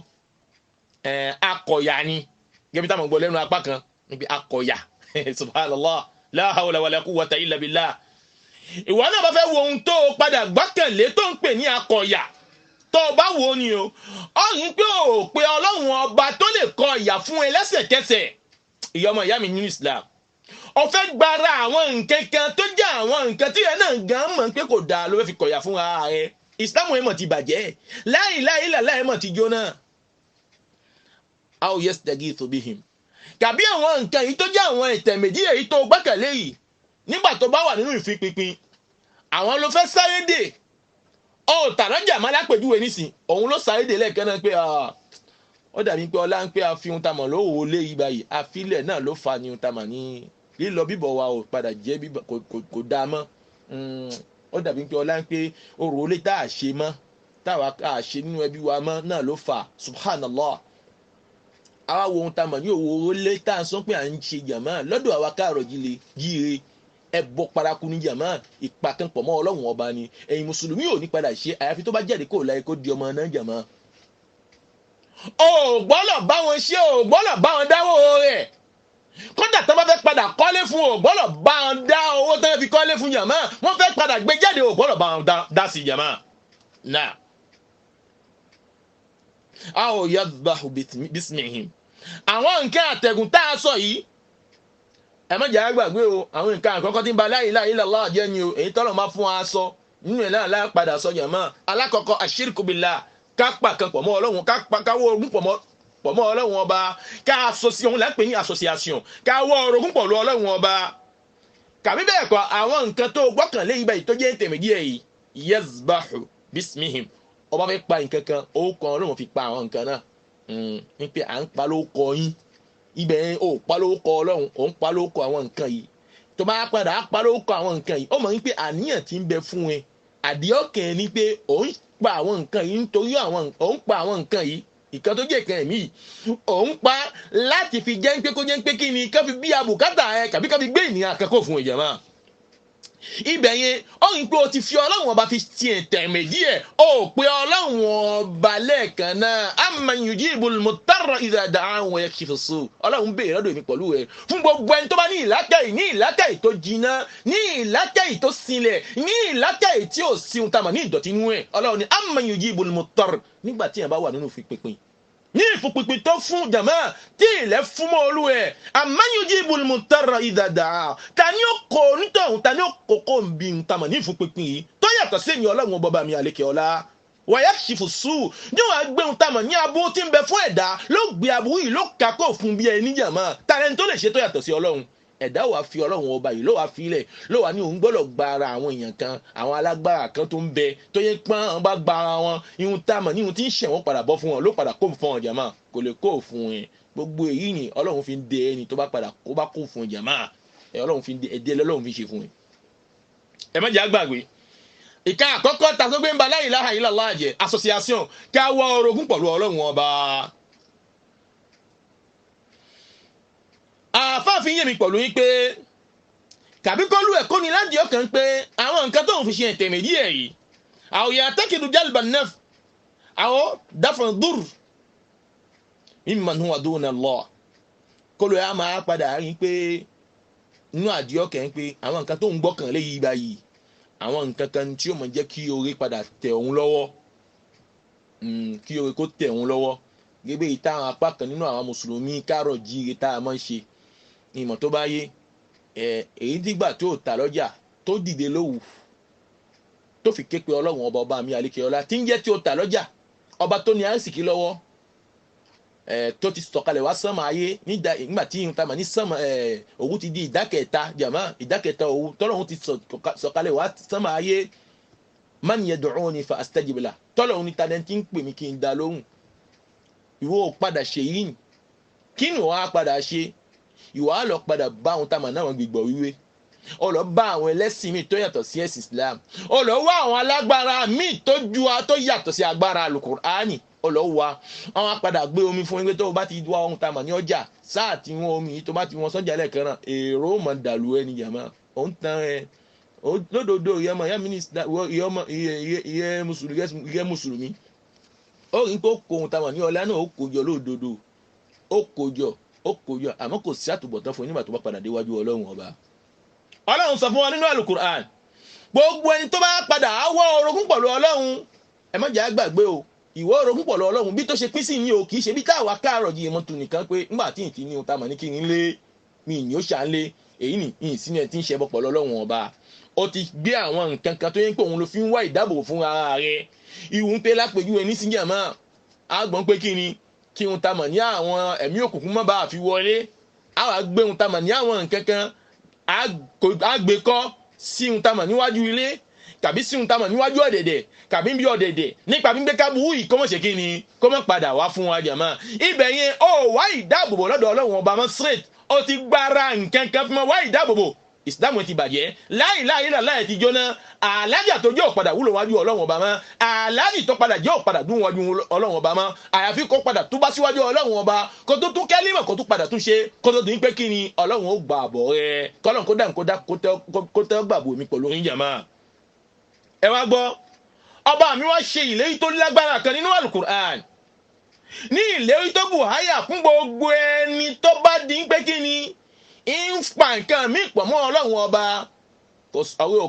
akọ̀yà ni gẹ́gẹ́ táwọn gbọ́ lẹ́nu apá kan níbi akọ̀yà subhanallah la hawla wala quwwata illa billah ìwọ náà bá fẹ́ wo ohun tó padà gbọ́kànlé tó ń pè ní akọ̀yà tó bá wo ni o ọ̀hún pé ò pé Ọlọ́run ọba tó lè kọ ìyà fún ẹ lẹ́sẹ̀kẹsẹ̀ ìyá ọmọ ìyá mi nínú Islam ó fẹ́ gbára àwọn nǹkan kan tó jẹ́ àwọn nǹkan tí ẹ náà gan mọ̀ pé kò dáa ló fẹ́ fi kọ̀yà fún ara rẹ Ìsìlámù ẹ̀mọ̀ ti bàjẹ́ la ilaha illallah ẹ̀mọ̀ ti jóná aw yastaghithu bihim tàbí àwọn nǹkan yìí tó jẹ́ àwọn ìtẹ̀mẹ̀dí èyí tó gbẹ́kẹ̀lé yìí nígbà tó bá wà nínú ìfipinpin àwọn ló fẹ́ sáré dè tànájà má lápèjúwe nísìn òun ló sáré dè lẹ́ẹ̀kan náà pé ó dàbí pé ọlá ń pé àfihàn tamọ̀ lówó lé yìí báyìí àfilẹ̀ náà ló fa ni tamọ̀ ní lílọ bíbọ̀ wa ò padà jẹ́ bíbọ̀ kò dáa mọ́ ó dàbí pé ọlá ń pé orò olè tá a ṣe mọ́ táwa a ṣe nínú ẹbí wa mọ́ náà ló fà subhanallah àwa wo ohun tá a mọ̀ ní òwò olè tá a sọ pé à ń ṣe jàmá lọ́dọ̀ àwa káàrọ̀ jíire ẹbọ paraku ní jàmá ìpàkànpọ̀ mọ́ Ọlọ́run ọba ni ẹ̀yin mùsùlùmí ò ní padà ṣe àyàfi tó bá jáde kó láyé kó di ọmọ náà jàmá ò gbọ́dọ̀ bá wọn ṣe ò gbọ́dọ̀ bá wọn dáwọ́ rẹ̀ kódà tó bá fẹ́ padà kọ́lé fún ò gbọ́dọ̀ bá wọn dá owó tó fi kọ́lé fún jàmá wọ́n fẹ́ padà gbé jáde ò gbọ́dọ̀ bá wọn dá sí jàmá náà a ò yadbahu bismihim àwọn nǹkan àtẹ̀gùn tá a sọ yìí ẹ má jẹ́ àgbàgbé o àwọn nǹkan àkọ́kọ́ tí ń ba la ilaha illallah jẹ́ ni o èyí tọ́lọ̀ máa fún wa sọ nínú ẹ̀ náà lápadà sọ jàmá alákọ̀ọ́kọ́ ashirku billah kápá kan pọ̀ mọ́ Ọlọ́run káwọ́ orogún pọ̀ mọ́ Ọlọ́run ọba ká association lápẹ́ ní association káwọ́ orogún pọ̀ lọ Ọlọ́run ọba kàbí bẹ́ẹ̀ kọ́ àwọn nǹkan tó gbọ́kànlé ibà yìí tó jẹ́ intermediate yìí yazbahu bismihim ọba fẹ́ pa nǹkan kan orúkọ Ọlọ́run fi pa àwọn nǹkan náà ní pé à ń pa ló kọ yín ibẹ̀ ò pa lórúkọ ọlọ́run ò ń pa lórúkọ àwọn nǹkan yìí tó bá padà pa lórúkọ àwọn nǹkan yìí ó mọ̀ wípé àníyàn ti ń bẹ fún ẹ àdìọ́kàn ni pé ò ń pa àwọn nǹkan yìí nítorí ò ń pa àwọn nǹkan yìí ìkan tó jẹ́ ìkan ẹ̀mí yìí ò ń pa láti fi jẹ́ ń pé kó jẹ́ ń pé kí ni ká fi bí abùkátà ẹ kàbí ká fi gbé ènìyàn àkẹ́kọ̀ọ́ fún ìjàmá ibẹ̀ yẹn ó rí pé o ti fi ọlọ́run ọba fi tiẹ̀ tẹ̀mẹ̀dí ẹ̀ ó pe ọlọ́run ọba lẹ́ẹ̀kan náà amman yujibul muttarra idha da'ahu wa yakshifu su ọlọ́run béèrè lọ́dọ̀ èmi pẹ̀lú ẹ̀ fún gbogbo ẹni tó bá ní ìlàkàyè tó jiná ní ìlàkàyè tó sinlẹ̀ ní ìlàkàyè tí ò sí ohun tá a mọ̀ ní ìdọ̀tí inú ẹ̀ ọlọ́run ní amman yujibul muttarra nígbà tí yẹn bá wà nínú ìfipinpin ní ìfipinpin tó fún jàmá tí ilẹ̀ fún mọ́ olú ẹ̀ amman yujibul muttarra idha da'a ta ni ó kó onítọ̀hún ta ni ó kókó ń bí ń tamọ̀ ní ìfipinpin yìí tó yàtọ̀ sí èmi ọlọ́run bọ́ba mi àlékè ọlá wa yakshifu su ní wàá gbé ń tamọ̀ ní aburú tí ń bẹ fún ẹ̀dá ló gbé aburú yìí ló kakó fún bí ẹni jàmá tàlẹ́ni tó lè ṣe tó yàtọ̀ sí ọlọ́run ẹ̀dá wàá fi ọlọ́run ọba yìí ló wàá fi ilẹ̀ ló wàá ní òun gbọ́dọ̀ gba ara àwọn èèyàn kan àwọn alágbára kan tó ń bẹ tó yẹ pọ́n bá gba ara wọn ihun tá a mọ̀ ní ihun tí ń ṣẹ̀wọ̀n padà bọ́ fún wọn ló padà kó fún wọn jàmá kò lè kó fún ẹ gbogbo èyí ni ọlọ́run fi ń de ẹni tó bá padà kó bá kó fún jàmá ọlọ́run fi ń de ẹdí ọlọ́run fi ṣe fún ẹ. ẹ má jẹ́ àgbàgbé ìka àkọ́kọ́ ta tó gbé ń ba la ilaha illallah jẹ́ association ká wá orogún pẹ̀lú ọlọ́run ọba. àfáàfin yé mi pẹ̀lú yín pé kàbíkọ́lù ẹ̀kọ́ ni láti ọkàn pé àwọn nǹkan tó ń fi ṣe ẹ̀tẹ̀mẹ̀dí ẹ̀ yìí àwòyà tẹ́kìdù jalba naf àwọn dáfọ̀ dur mimman huwa duna Allah kọ́lù ẹ̀ á máa padà rí pé inú àdìọ́kẹ́ ń pé àwọn nǹkan tó ń gbọ́kàn lé yìí báyìí àwọn nǹkan kan tí ó mọ̀ jẹ́ kí oore padà tẹ̀ òun lọ́wọ́ kí oore kó tẹ̀ òun lọ́wọ́ gẹ́gẹ́ ìta àwọn apá kan nínú àwọn mùsùlùmí kárọ̀ jíire tá a máa ń ṣe ìmọ̀ tó bá yé èyí dìgbà tó ta lọ́jà tó dìde lówù tó fi ké pe ọlọ́run ọba mi àlékè ọlá tí ń jẹ́ tí ó ta lọ́jà ọba tó ní àrísìkí lọ́wọ́ tó ti sọ̀kalẹ̀ wá sánmà ayé nígbà tí ìhun ta mà ní sánmà òwú ti di ìdákẹ́ta jàmá ìdákẹ́ta òwú tọ́lọ́run ti sọ̀kalẹ̀ wá sánmà ayé man yad'uni fa astajib lahu tọ́lọ́run ní tadẹ́ntì ń pè mí kí n dá lóhùn ìwọ padà ṣe yìí kí ni wọ́n á padà ṣe ìwọ á lọ padà bá àwọn tá a mà náà wọn gbìgbọ̀ wíwé ó lọ bá àwọn ẹlẹ́sìn míì tó yàtọ̀ sí ẹ̀sìn Islam ó lọ wá àwọn alágbára míì tó yàtọ̀ sí agbára alukur'ani ó lọ wá àwọn apàdà gbé omi fún ẹgbẹ́ tó bá ti wá ohun tá a mà ní ọjà sáà tí wọ́n omi tó bá ti wọ́n sọ́jà lẹ́ẹ̀kan náà èrò mọ̀ dàlú ẹni jàmá ó ń tan ẹ lódodo ìyẹmọ ìyá mínísítà ìyẹ mùsùlùmí ó rí pé ó kó ohun tá a mà ní ọlá náà ó kó jọ lódodo ó kó jọ àmọ́ kò sí àtúbọ̀tán fún nígbà tó bá padà déwájú ọlọ́run ọba. ọlọ́run sọ fún wa nínú alukur'an gbogbo ẹni tó bá padà wá orogún pẹ̀lú ọlọ́run ẹ má jẹ́ àgbàgbé o ìwọ orogún pẹ̀lú ọlọ́run bí tó ṣe pín sí yín o kì í ṣe bí táwa káàrọ̀ jí ìmọ̀tò nìkan pé ńgbà tí ìtì ní ohun tá a mọ̀ ní kí n lé mi ìyìn ó ṣà ń lé èyí ni ìyìn sínú ẹ̀ tí ń ṣẹbọ pẹ̀lú ọlọ́run ọba ó ti gbé àwọn nǹkan kan tó yẹ pé òun ló fi ń wá ìdáàbòbò fún ara rẹ̀ ìhun pé lápèjú ẹni sí jàmá àgbọ̀n pé kí ni kí ohun tá a mọ̀ ní àwọn ẹ̀mí òkùnkùn má bàa fi wọlé àwa gbé ohun tá a mọ̀ ní àwọn nǹkan kan àgbékọ́ sí ohun tá a mọ̀ níwájú ilé tàbí sí ohun tá a mọ̀ níwájú ọ̀dẹ̀dẹ̀ tàbí bí ọ̀dẹ̀dẹ̀ nípa gbígbé kábùú yìí kó mọ̀ ṣe kí ni kó mọ̀ padà wá fún wa jàmá ibẹ̀ yẹn ó wá ìdáàbòbò lọ́dọ̀ ọlọ́run ọba mọ́ straight ó ti gbára nǹkan kan fún wa wá ìdáàbòbò ìsìlámù ti bàjẹ́ láìláì láì ti jóná alájà tó jẹ́ òpadà wúlò wájú ọlọ́run ọba mọ́ aláàjì tó padà jẹ́ òpadà dún wájú ọlọ́run ọba mọ́ àyàfi kó padà tó bá síwájú ọlọ́run ọba kó tó tún kẹ́límọ̀ kó tó padà tún ṣe kó tó tún pé kí ni ọlọ́run ó gbà bọ̀ rẹ kọ́lọ́n kó dáhùn kó tẹ́ gbàgbọ́ mi pẹ̀lú oyin jàmá. ẹ wá gbọ́ ọba mi wá ṣe ìlérí tó lágbára kan nínú alukur'an ní ìlérí tó bù háyà fún gbogbo ẹni tó bá dín pé kí ni ń pa nǹkan mí pọ̀ mọ́ ọlọ́run ọba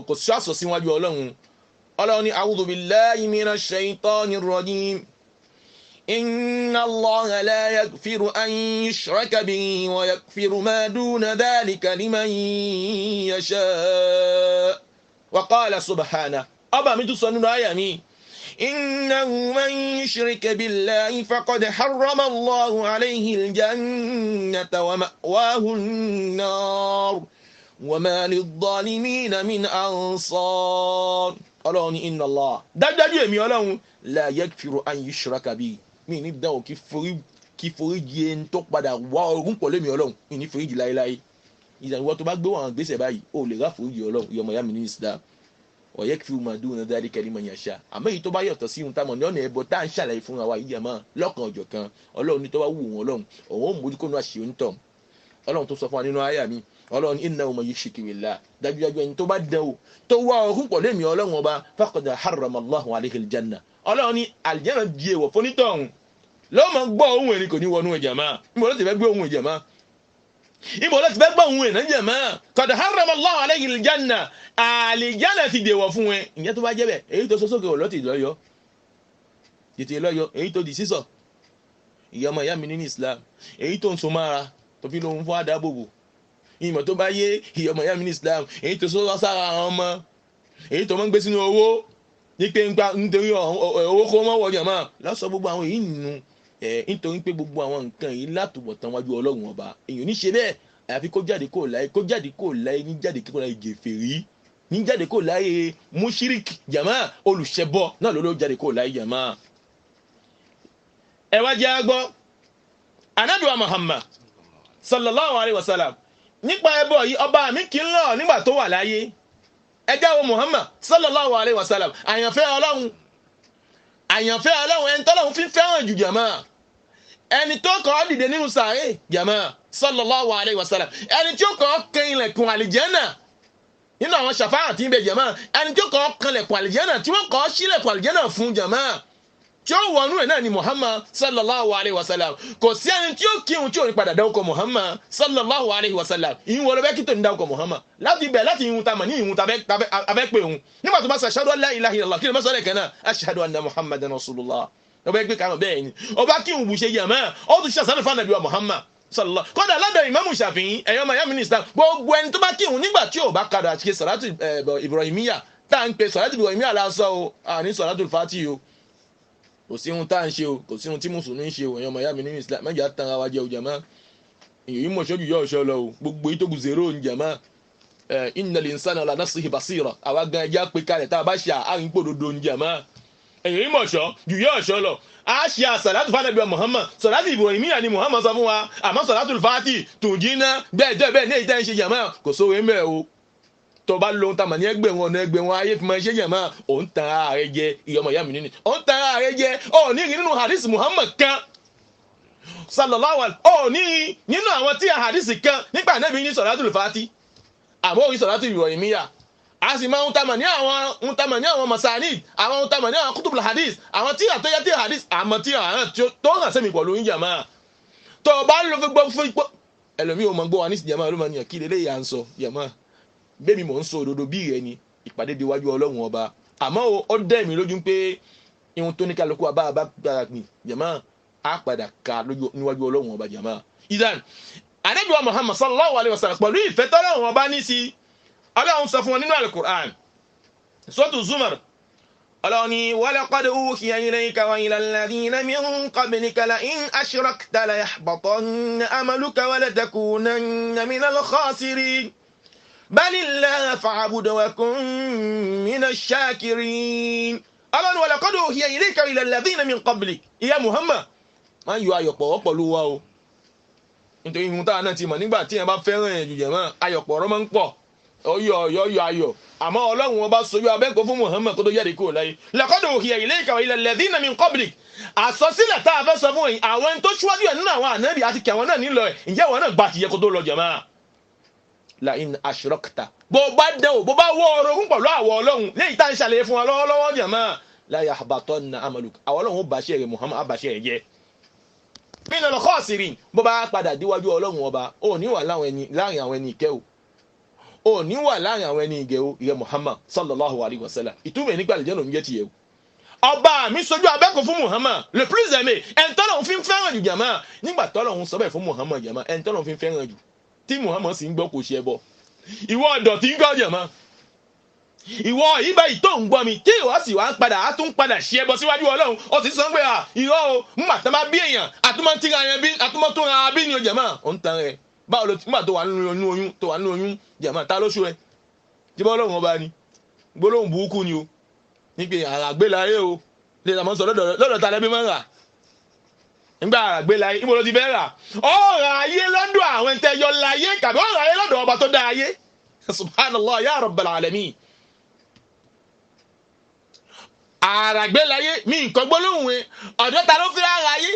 kò sí àṣọ síwájú ọlọ́run ní a'udhu billahi minash shaytanir rajim inna Allaha la yaghfiru an yushraka bihi wa yaghfiru ma duna dhalika liman yasha wa qala subhanahu ọba mi tún sọ nínú àyà mi إنه من يشرك بالله فقد حرم الله عليه الجنة ومأواه النار وما للظالمين من أنصار ọlọ́run inna Allah dájúdájú èmi ọlọ́run la yaghfiru an yushraka bihi mi ní dáwọ̀ kí forí kí foríjì ẹni tó padà wá orogún pọ̀ lémi ọlọ́run ìní foríjì láéláé ìwọ tó bá gbé wọn gbèsè báyìí ó lè rà foríjì ọlọ́run ìyọmọ ya mi ní Islam ọ̀yẹ́ kí fún dúró náà dáadé kẹ́lí mọ̀ yàn ṣá àmọ́ èyí tó bá yàtọ̀ sí ohun táwọn ní ọ̀nà ẹ̀bọ tá à ń ṣàlàyé fún wa yìí àmọ́ lọ́kàn ọ̀jọ̀ kan ọlọ́run ní tó bá wù wọn ọlọ́run òun ó mójú kó nu àṣìṣe onítọ̀ ọlọ́run tó sọ fún wa nínú àyà mi ọlọ́run innahu man yushrik billah dájúdájú ẹni tó bá dán o tó wá orogún pọ̀ lémi ọlọ́run ọba faqad harrama Allahu alayhi al-janna ọlọ́run ní àlìjẹ́nà di èèwọ̀ fónítọ̀hún lọ́wọ́ máa gbọ́ ohun ẹ̀rín kò ní wọnú ẹ̀jẹ̀ máa níbo ló ti fẹ́ gbé ohun ẹ̀jẹ̀ máa níbo ló ti fẹ́ gbọ́ ohun ẹ̀jẹ̀ máa qad harrama Allahu alayhi al-janna àlìjẹ́nà ti dèèwọ̀ fún ẹ ìyẹn tó bá jẹ́ bẹ́ẹ̀ èyí tó sọ́sọ́kè ọ̀ lọ́tì lọ́yọ́ tètè lọ́yọ́ èyí tó di sísọ ìyá ọmọ ìyá mi nínú Islam èyí tó ń so mára tó fi lóhun fún àdábòbò ìmọ̀ tó bá yé ìyá ọmọ ìyá mi ní Islam èyí tó sọ́sọ́ sára àwọn ọmọ èyí tó máa ń gbé sínú owó ní pé nítorí owó kó mọ́ wọ̀nyàn máa lọ́sọ gbogbo àwọn èyí nínú nítorí pé gbogbo àwọn nǹkan yìí látùbọ̀tán wájú ọlọ́run ọba èyàn ní ṣe bẹ́ẹ̀ àyàfi kó jáde kó láyé ní jáde kó láyé gèfèrí ní jáde kó láyé mushrik jama olùṣẹbọ náà ló jáde kó láyé jama. ẹ wá jẹ́ agbọ́ Ànábì wa Muhammad sallallahu alayhi wa sallam nípa ẹbọ yìí ọba mi kì í lọ nígbà tó wà láyé ẹjẹ́ wo Muhammad sallallahu alayhi wa sallam àyànfẹ́ ọlọ́run ẹni tọ́lọ́run fi fẹ́ràn jù jama ẹni tó kọ́ dìde nínú sàárè jama sallallahu alayhi wa sallam ẹni tí ó kọ́ kan ilẹ̀kùn àlìjẹ́nà nínú àwọn ṣàfáà tí ń bẹ jama ẹni tí ó kọ́ kan ilẹ̀kùn àlìjẹ́nà tí wọ́n kọ́ sílẹ̀kùn àlìjẹ́nà fún jama tí ó wọnú ẹ̀ náà ni Muhammad sallallahu alayhi wa sallam kò sí ẹni tí ó kírun tí ò ní padà dáwọ́kọ Muhammad sallallahu alayhi wa sallam ìyún wọlé bẹ́ẹ̀ kí tó ní dáwọ́kọ Muhammad láti bẹ̀ láti ìhun ta mọ̀ ní ìhun ta abẹ́ pé òun nígbà tó bá sọ ashhadu an la ilaha illallah kí ló mọ́ sọ́lẹ̀ kan náà ashhadu anna Muhammadan rasulullah ọba ẹgbẹ́ kan bẹ́ẹ̀ ni ọba kí òun bù ṣe yẹ mọ́ ó tún ṣe àṣà nífa nàbí wa Muhammad sallallahu kódà lọ́dọ̀ Imam Shafi'i ẹ̀yọ́ mayá mínísítà gbogbo ẹni tó bá kí òun nígbà tí ò bá kadà ṣe sọ̀rọ̀tù Ibrahimiyya tá à ń pe sọ̀rọ̀tù Ibrahimiyya lásán o àní sọ̀rọ̀tù Fatihi o kò sí ohun tá à ń ṣe o kò sí ohun tí mùsùlùmí ń ṣe o ẹ̀yọ́ mayá mínísítà mẹ́jà tán ara wa jẹ́ o jàmá èyí mọ̀ ṣojú yọ ọ̀ṣọ́ lọ o gbogbo yìí tó kù zero ń jàmá innal insana ala nafsihi basira àwa gan ẹja pé kalẹ̀ tá a bá ṣe àárín gbòdodo ń jàmá èyí mọ̀ ṣọ́ jù yọ ọ̀ṣọ́ lọ a ṣe àsàlátù fánàbí wa Muhammad sọ̀látù Ibrahimiyya ni Muhammad sọ fún wa àmọ́ sọ̀látù Fatihi tùjínà bẹ́ẹ̀ ní èyí tẹ́ ń ṣe jàmá kò sówó ń bẹ̀ o tó bá lóhun tá mà ní ẹgbẹ̀rún ayé fi máa ṣe jàmá ò ń tan ara rẹ jẹ ìyọmọ ìyá mi nínú ò ń tan ara rẹ jẹ ò ní rí nínú hadith Muhammad kan sallallahu alaihi ò ní nínú àwọn tí a hadith kan nípa Ànábì ní sọ̀látù Fatihi àmọ́ orí sọ̀látù Ibrahimiyya a sì máa ń tamà ní àwọn masanid àwọn ń tamà ní àwọn kutubul hadith àwọn tí àtọ́yá tí hadith àmọ́ tí àwọn tó hàn sẹ́mi pọ̀lú ń jàmá tó bá lọ fi gbọ́ fún ipò ẹlòmí ò mọ̀ gbọ́ wa ní jàmá ló máa ní kí lélẹ́yìí à ń sọ jàmá bẹ́ẹ̀mi mò ń sọ òdodo bí rẹ ni ìpàdé di wájú ọlọ́run ọba àmọ́ ó dẹ́ mi lójú pé ihun tó ní kálukú abá gbára gbìn jàmá á padà ká níwájú ọlọ́run ọba jàmá. ìdán Ànábì wa Muhammad sallallahu alayhi wa sallam pẹ̀lú ìfẹ́ tọ́lọ́run ọba ní sí ọlọ́run sọ fún wọn nínú al-Qur'an Suratu Zumar ọlọ́run ni walaqad uhiya ilayka wa ila alladhina min qablika la in ashrakta la yahbatanna amaluka wa la takunanna minal khasirin balillaha fa'bud wa kun minash shakirin ọlọ́run walaqad uhiya ilayka wa ila alladhina min qablik ìyá Muhammad máa ń yọ ayọ̀pọ̀ pọ̀lú wa o nítorí ìhun táwọn náà ti mọ̀ nígbà tí ẹ bá fẹ́ràn ẹ̀jù jẹ̀mọ́ ayọ̀pọ̀ ọ̀rọ̀ máa ń pọ̀ ọyọ ayọ̀ àmọ́ ọlọ́run wọn bá sojú abẹ́kọ̀ fún Muhammad kó tó jáde kúrò láyé laqad uhiya ilayka wa ila alladhina min qablik àsọsílẹ̀ tá a fẹ́ sọ fún yìí àwọn ẹni tó ṣíwájú ẹ̀ nínú àwọn ànábì àti kẹwọn náà nílò ẹ̀ ǹjẹ́ wọn náà gbà ti yẹ kó tó lọ jàmá la in ashrakta bó bá dẹ̀wò bó bá wọ orogún pẹ̀lú àwọ̀ ọlọ́run léyìí tá ń ṣàlàyé fún wa lọ́wọ́lọ́wọ́ jàmá la yahbatanna amaluka àwọ̀ ọlọ́run ó bàṣẹ́ rẹ̀ Muhammad àbàṣẹ́ rẹ̀ jẹ́ minal khasirin bó bá padà díwájú ọlọ́run ọba ó ní wà láàrin àwọn ẹni ìkẹ́ o ní wà láàrin àwọn ẹni ìgẹ̀ o ìyẹn Muhammad sallallahu alayhi wa sallam ìtumọ̀ nípa àlìjẹ́ lòun jẹ́ ti yẹ o ọba mi sojú abẹ́kọ̀ fún Muhammad le plus aimé ẹni tọ́lọ̀ fi ń fẹ́ràn jù jàmá nígbà tọ́lọ̀ ń sọ bẹ́ẹ̀ fún Muhammad jàmá ẹni tọ́lọ̀ fi ń fẹ́ràn jù tí Muhammad sì ń gbọ́ kò ṣe ẹbọ ìwọ ọ̀dọ̀ tí ń gbọ́ jàmá ìwọ ìbá yìí tó ń gbọ́ mi tí ìwọ sì wá ń padà á tún padà ṣe ẹbọ síwájú Ọlọ́run ó ti sọ pé irọ́ o nígbà tó bá bí èèyàn àtúmọ̀ tí àtúmọ̀ tó ra bí ni o jàmá ó ń tan rẹ̀ báwo ló nígbà tó wà nínú oyún jàmá ta lóṣù ẹ jíbọ́ Ọlọ́run ọba ni gbólóhùn burúkú ni o ní pé àràgbélayé o lè làmọ́ sọ lọ́dọ̀ ta lẹ́bí máa ń rà nígbà àgbé láyé níbo ló ti fẹ́ rà ọ̀rọ̀ ayé lọ́dọ̀ àwọn ẹ̀ńtẹ́yọ láyé kàbí ọ̀rọ̀ ayé lọ́dọ̀ ọba tó dá ayé subhanallah ya rabbal alamin. àràgbé láyé mi nǹkan gbólóhùn ẹ ọ̀dọ̀ ta ló fẹ́ ra ayé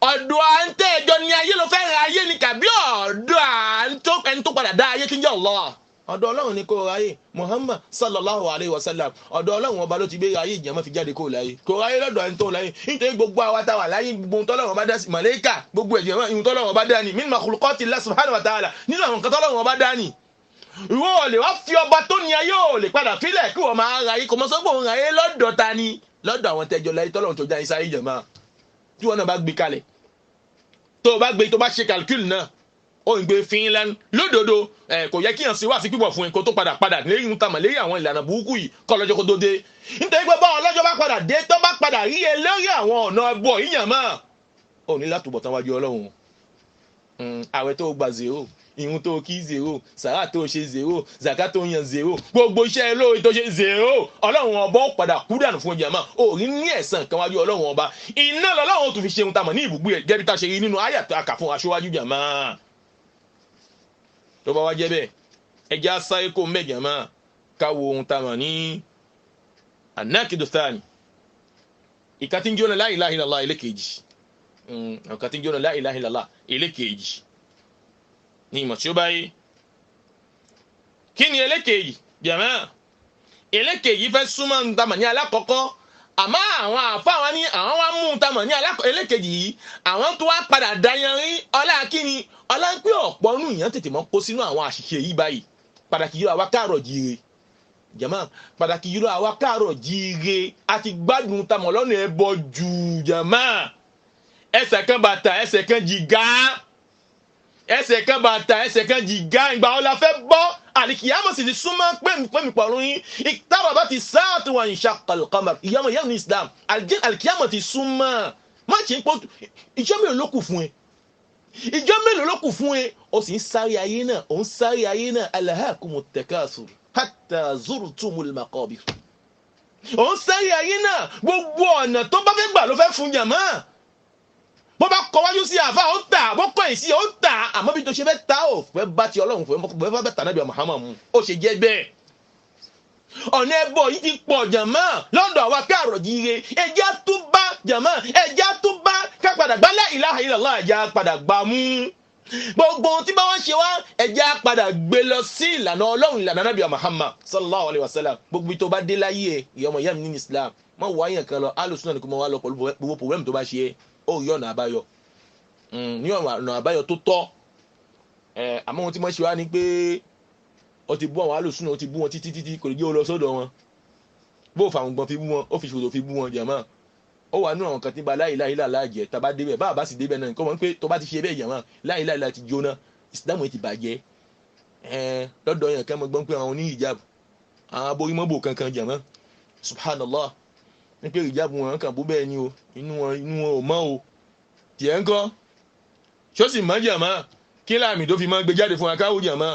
ọ̀dọ̀ àǹtẹ́jọ ni ayé ló fẹ́ ra ayé ni kàbí ọ̀dọ̀ ẹni tó padà dá ayé tí ń jẹ́ Allah. ọ̀dọ̀ ọlọ́run ni kò ráyè Muhammad sallallahu alayhi wa sallam ọ̀dọ̀ ọlọ́run ọba ló ti gbé ayé ìjẹ́mọ́ fi jáde kó láyé kò ráyè lọ́dọ̀ ẹni tó láyé nítorí gbogbo àwa tá wà láyé gbogbo ohun tọ́lọ́run ọba dá sí màlẹ́kà gbogbo ẹ̀jẹ̀ wọn ohun tọ́lọ́run ọba dá ní min makhluqati Allah subhanahu wa ta'ala nínú àwọn nǹkan tọ́lọ́run ọba dá ní. ìwọ ò lè wá fi ọba tó ní ayé ò lè padà fílẹ̀ kí wọ́n máa ráyé kò mọ sọ́gbọ̀ òun ráyé lọ́dọ̀ ta ni lọ́dọ̀ àwọn tẹ́jọ láyé tọ́lọ́run tó já iṣẹ́ ayé jẹ̀mọ́ tí wọ́n náà bá gbé kalẹ̀ tó bá ṣe calcul náà ó ń gbé Finland lódodo kò yẹ kí yàn sí wá sí pípọ̀ fún ẹ kó tó padà lẹ́yìn tamọ̀ lẹ́yìn àwọn ìlànà burúkú yìí kọ́ lọ́jọ́ kó tó dé nítorí pé báwọn ọlọ́jọ́ bá padà dé tó bá padà rí ẹ lórí àwọn ọ̀nà ẹbọ yíyàn mọ́ ò ní látúbọ̀ tán wájú ọlọ́run àwẹ̀ tó gba 0 ìrun tó kí 0 sàrà tó ṣe 0 zaka tó yan 0 gbogbo iṣẹ́ lórí tó ṣe 0 ọlọ́run ọba ó padà kú dànù fún ọjà mọ́ ò rí ní ẹ̀san kan wájú ọlọ́run ọba iná lọ́lọ́run tó fi ṣeun tamọ̀ ní ibùgbé ẹ̀ gẹ́bí tá ṣe rí nínú àyàtọ̀ àkà fún aṣíwájú jàmá tó bá wá jẹ́ bẹ́ẹ̀ ẹjẹ́ asáyé kó mẹ́jẹ̀ máa káwo ohun tamọ̀ ní anákìdò thani ìka tí ń jóná la ilaha illallah ẹlẹ́kejì ìka tí ń jóná la ilaha illallah ẹlẹ́kejì ní ìmọ̀ tí ó báyé kí ni ẹlẹ́kejì jàmá ẹlẹ́kejì fẹ́ súnmọ́ tamọ̀ ní alákọ̀ọ́kọ́ àmọ́ àwọn àfáà wọn ní àwọn wá mú tamọ̀ ní ẹlẹ́kejì yìí àwọn tó wá padà dayanrí ọlá kíni ọlá ń pé ọ̀pọ̀ nù yẹn tètè mọ́ kó sínú àwọn àṣìṣe yìí báyìí pàtàkì yìí àwa káàrọ̀ jíire jàmá pàtàkì yìí àwa káàrọ̀ jíire àti gbádùn tamọ̀ lọ́nà ẹbọ jù jàmá ẹsẹ̀ kan bàtà ẹsẹ̀ kan jìgá ẹsẹ̀ kan bàtà ẹsẹ̀ kan jìgá ìgbà wọn la fẹ́ bọ́ àlìkìyàmọ̀ sì ti súnmọ́ pẹ́mipẹ́mi pọ̀rọ̀ yín ìtàbà bá ti sáàtù wà ní shaqqal qamar ìyàmọ̀ yẹn ní Islam àlìkìyàmọ̀ ti súnmọ́ má ṣe ń pọ́ ìjọ mélòó ló kù fún ẹ ìjọ mélòó ló kù fún ẹ ó sì ń sáré ayé náà ó ń sáré ayé náà alhakumut takathur hatta zurtumul maqabir ó ń sáré ayé náà gbogbo ọ̀nà tó bá fẹ́ gbà ló fẹ́ fún jàmá bó bá kọ wájú sí àfa ó tà bó kọ èsì ó tà àmọ́ bí tó ṣe fẹ́ ta ò fẹ́ bá ti ọlọ́run fẹ́ bá tà nábì Muhammad mu ó ṣe jẹ́ bẹ́ẹ̀ ọ̀nà ẹbọ yìí ti pọ̀ jàmá lọ́dọ̀ àwa káàrọ̀ jíire ẹjá tó bá jàmá ẹjá tó bá ká padà gbá la ilaha illallah ẹjá padà gbà mú gbogbo ohun tí bá wọ́n ṣe wá ẹjá padà gbé lọ sí ìlànà ọlọ́run ìlànà nábì Muhammad sallallahu alayhi wa sallam gbogbo tó bá dé láyé ẹ ìyọmọ ìyá mi ní Islam má wọ àyàn kan lọ alùsùn náà ni kò mọ wá lọ pẹ̀lú gbogbo problem tó bá ṣe é ó rí ọ̀nà àbáyọ ní ọ̀nà àbáyọ tó tọ́ àmọ́ ohun tí wọ́n ṣe wá ni pé ó ti bú àwọn alùsùn náà ó ti bú wọn títí kò lè jẹ́ ó lọ sọ́dọ̀ wọn bó fa àwọn gbọ́n fi bú wọn ó fi ṣòro fi bú wọn jàmá ó wà nínú àwọn kan tí ba la ilaha illallah jẹ́ tá bá débẹ̀ bá bá sì débẹ̀ náà nǹkan wọn pé tó bá ti ṣe bẹ́ẹ̀ jàmá la ilaha illallah ti jóná ìsìlámù ti bàjẹ́ lọ́dọ̀ yẹn kẹ́ mọ́ gbọ́n pé àwọn oní hijab àwọn aborímọ́bò kankan jàmá subhanallah ní pé hijab wọn kàn bó bẹ́ẹ̀ ni o inú wọn ò mọ́ o tiẹ̀ ń kọ́ ṣó sì mọ́ jàmá kí láàmì tó fi mọ́ gbé jáde fún akáwò jàmá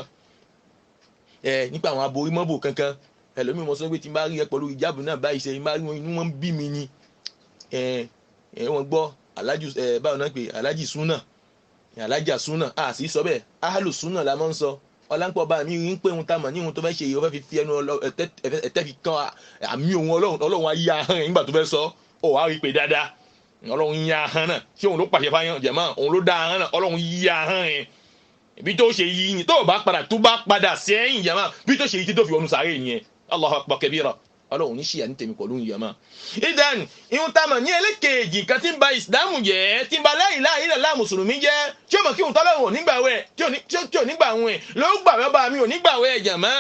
nípa àwọn aborímọ́bò kankan ẹlòmíì mọ̀ sọ pé tí n bá rí ẹ pẹ̀lú ìjáàbù náà báyìí ṣe máa rí wọn inú wọn ń bí mi ni wọn gbọ́ alájù báwọn náà pé alájì súnà alájà súnà a sì sọ bẹ́ẹ̀ áhàlù súnà la máa ń sọ ọláńpọ̀ bá mi rí ń pé ohun tá a mọ̀ ní ohun tó fẹ́ ṣe èyí ó fẹ́ fi ẹnu ẹ̀tẹ́ fi kan àmì ohun ọlọ́run ayé ahọ́n nígbà tó fẹ́ sọ ó wá rí pé dáadáa ọlọ́run yí ahọ́n náà ṣé òun ló pàṣẹ fáyán jẹ̀mọ́ òun ló dá ahọ́n náà ọlọ́run yí ahọ́n yẹn bí tó ṣe yí ni tó bá padà sẹ́yìn jẹ̀mọ́ bí tó ṣe yí tí tó fi ọnu sáré yẹn Allahu akbar kabira ọlọ́run ní ṣìyà ní tèmi pẹ̀lú ìyàmá. ìdán ihun tá a mọ̀ ní ẹlẹ́kẹ̀ẹ́jì kan tí ń ba ìsìlámù jẹ́ tí ń ba la ilaha illallah mùsùlùmí jẹ́ tí ó mọ̀ kí òun tọ́lọ́run ò nígbàwẹ̀ tí ò nígbàwẹ̀ ló gbàwẹ̀ bá mi ò nígbàwẹ̀ jàmá.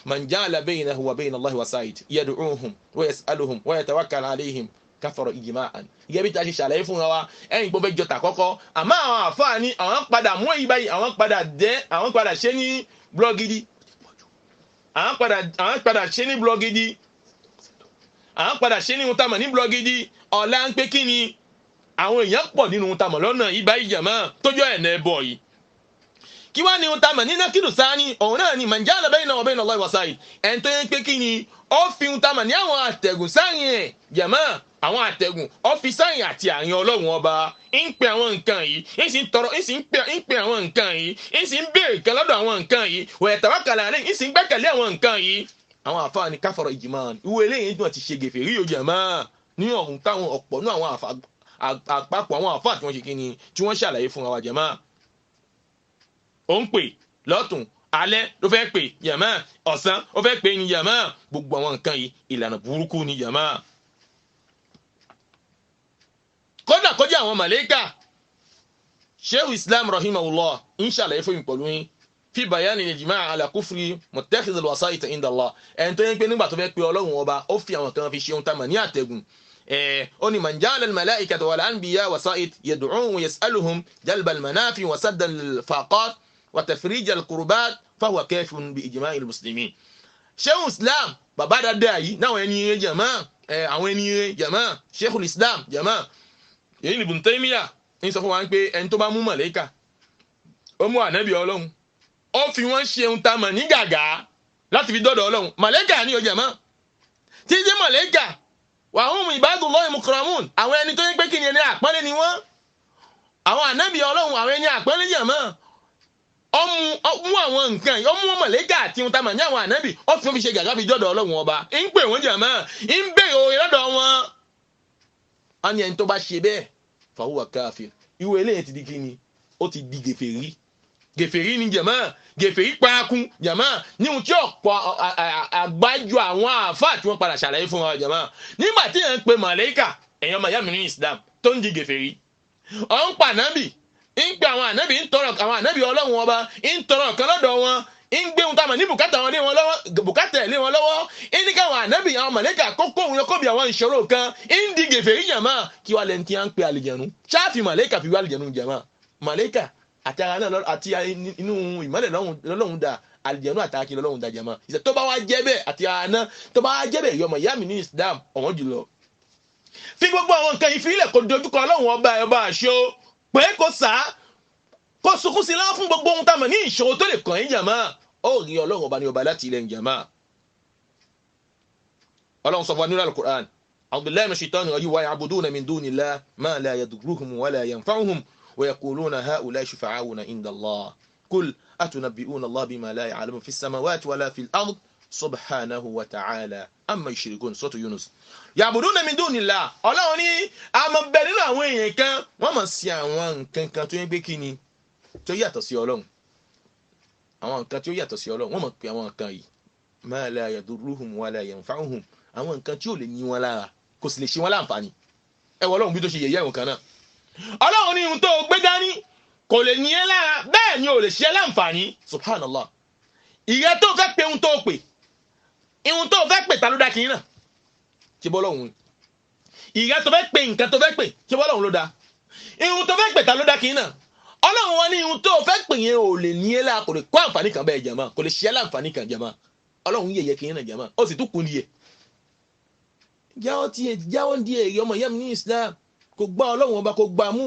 man ja'ala baynahu wa bayna Allahi wasa'id yad'uhum wa yas'aluhum wa yatawakkal alayhim kafara ijma'an. ìyẹn bí ta ṣe ṣàlàyé fún wa ẹ̀yìn gbọ́ fẹ́ jọ tà kọ́kọ́ àmọ́ àwọn àfáà ní àwọn padà mú èyí báyìí àwọn padà ṣe ní blọ́gìdì àwọn padà ṣe ní blọ́gìdì àwọn padà ṣe ní ohun tamọ̀ ní blọ́gìdì ọ̀la ń pé kí ni àwọn èèyàn pọ̀ nínú ohun tamọ̀ lọ́nà ibà ìjàmọ́ tójọ́ ẹ̀nà ẹ̀bọ̀ yìí kí wá ní ohun tamọ̀ ní nákìlù sáání ọ̀hún náà ni man ja'ala baynahu wa bayna Allahi wasa'id ẹni tó yẹ pé kí ni ó fi ohun tamọ̀ ní àwọn àtẹ̀gùn sáàrin ẹ̀ jàmọ́ àwọn àtẹ̀gùn ọ́fíìsì àti àárín ọlọ́run ọba ń pe àwọn nǹkan yìí ń sì ń tọrọ ń sì ń pe àwọn nǹkan yìí ń sì ń béèrè kan lọ́dọ̀ àwọn nǹkan yìí wẹ̀ tawakkala alayhi ń sì ń gbẹ́kẹ̀lé àwọn nǹkan yìí. àwọn àfáà ní káfọ̀rọ̀ ijman ìwé eléyìí tí wọ́n ti ṣe gèfèrí yóò jẹ̀ mọ́ ní ọ̀hún táwọn ọ̀pọ̀ ní àwọn àpapọ̀ àwọn àfáà tí wọ́n ṣe kíni tí wọ́n ṣàlàyé fún wa jẹ̀ mọ́. ó ń pè lọ́tùn alẹ́ ló fẹ́ pè jẹ̀mọ́ ọ̀sán ó fẹ́ pè ní jẹ̀mọ́ gbogbo àwọn nǹkan yìí ìlànà burúkú ni jẹ̀mọ́. kódà kọjá àwọn màlẹ́kà sheikh islam rahimahullah ń ṣàlàyé fún mi pẹ̀lú yín fi bayani al-ijma' ala kufri muttakhidh al-wasa'it inda Allah ẹni tó yẹn pé nígbà tó fẹ́ pé ọlọ́run ọba ó fi àwọn kan fi ṣe ohun tá a mọ̀ ní àtẹ̀gùn ó ní man ja'ala al-mala'ikata wal anbiya wasa'it yad'uhum wa yas'aluhum jalba al-manafi wa sadda al-faqat wa tafrij al-kurbat fahuwa kafirun bi ijma'i al-muslimin. sheikh islam bàbá dáadáa yìí náwọn ẹni yẹn jàmá àwọn ẹni yẹn jàmá sheikh islam jàmá èyí ni Ibn Taymiyyah ń sọ fún wa pé ẹni tó bá mú màlẹ́kà ó mú ànábì ọlọ́run ó fi wọ́n ṣe ohun tá a mọ̀ ní gàgà láti fi dọ́dọ̀ ọlọ́run màlẹ́kà ní ọjà mọ́ tí jẹ́ màlẹ́kà wa hum ibadullahi mukramun àwọn ẹni tó yẹ pé kí ni ẹni àpọ́nlé ni wọ́n àwọn ànábì ọlọ́run àwọn ẹni àpọ́nlé yẹ̀ mọ́ ó mú àwọn nǹkan yìí ó mú màlẹ́kà àti ohun tá a mọ̀ ní àwọn ànábì ó fi wọ́n fi ṣe gàgà fi dọ́dọ̀ ọlọ́run ọba ń pè wọ́n jẹ̀ mọ́ ń bèrè oore lọ́dọ̀ wọn. a ní ẹni tó bá ṣe bẹ́ẹ̀ fahuwa kafir ìwé eléyìí ti di kíni ó ti di gèfèrí ni jàmá gèfèrí parakun jàmá níhun tí ọ̀pọ̀ àgbájọ àwọn àfáà tí wọ́n padà ṣàlàyé fún wa jàmá nígbà tí yẹn ń pe màlẹ́kà èèyàn máa yá mi ní Islam tó ń di gèfèrí ọ̀ ń pa ànábì ń pe àwọn ànábì ń tọrọ àwọn ànábì ọlọ́run ọba ń tọrọ kan lọ́dọ̀ wọn ń gbé ohun tá a mọ̀ ní bùkátà wọn lé wọn lọ́wọ́ bùkátà ẹ̀ lé wọn lọ́wọ́ ń ní káwọn ànábì àwọn màlẹ́kà kókó òun yẹn kó bí àwọn ìṣòro kan ń di gèfèrí jàmá kí wàá lẹ́ni tí wọ́n ń pe àlìjẹ̀nu ṣáàfì màlẹ́kà fi wá àlìjẹ̀nu jàmá màlẹ́kà àti ara náà àti inú ìmọ́lẹ̀ lọ́lọ́run dà àlìjẹ̀nu àtàkì lọ́lọ́run dà jàmá ìṣẹ̀ tó bá wá jẹ́ bẹ́ẹ̀ àti ara náà tó bá wá jẹ́ bẹ́ẹ̀ yọmọ ìyá mi ní Islam ọ̀wọ́n jùlọ. fi gbogbo àwọn nǹkan yìí fílẹ̀ kó dojúkọ ọlọ́run ọba àṣọ pé kó sá kó sunkún sí láwọn fún gbogbo ohun tá a mọ̀ ní ìṣòro tó lè kàn yín jàmá ó rí ọlọ́run ọba ní ọba láti ilẹ̀ jàmá. ọlọ́run sọ fún wa nínú Al-Qur'an a'udhu billahi minash shaitani rajim wa ya'buduna min dunillahi ma la yadurruhum wa la yanfa'uhum ويقولون هؤلاء شفعاؤنا عند الله قل أتنبئون الله بما لا يعلم في السماوات ولا في الأرض سبحانه وتعالى أما يشركون سورة يونس يعبدون من دون الله Ọlọ́run ní àmọ́ bẹ nínú àwọn èèyàn kan wọ́n máa ṣe àwọn nǹkan kan tó yẹ pé kíni tó yàtọ̀ sí Ọlọ́run àwọn nǹkan tó yàtọ̀ sí Ọlọ́run wọ́n máa pe àwọn nǹkan yìí ما لا يضرهم ولا ينفعهم àwọn nǹkan tí ò lè ní wọn lára kò sì lè ṣe wọn láǹfààní ẹ wọ Ọlọ́run bí tó ṣe yẹ̀yẹ́ ìwọ̀n kan náà Ọlọ́run ní ohun tó gbé dání kò lè ní ẹ lára bẹ́ẹ̀ ni ò lè ṣe láǹfààní subhanallah ìyẹn tó fẹ́ pe ohun tó pè ihun tó fẹ́ pè ta ló dá kí n náà ṣe bọ́ lọ́hùn ìyẹn tó fẹ́ pe nǹkan tó fẹ́ pè ṣe bọ́ lọ́hùn ló dá ihun tó fẹ́ pè ta ló dá kí n náà Ọlọ́run wọn ní ihun tó fẹ́ pè yẹn ò lè ní ẹ lára kò lè kó àǹfààní kan bẹ́ẹ̀ jàmá kò lè ṣe láǹfààní kan jàmá Ọlọ́run yẹ̀yẹ́ kí n náà jàmá ó sì tún kún díẹ̀ jáwọ́ díẹ̀ ọmọ ìyá mi ní Islam kò gbá Ọlọ́run ọba kò gbá mú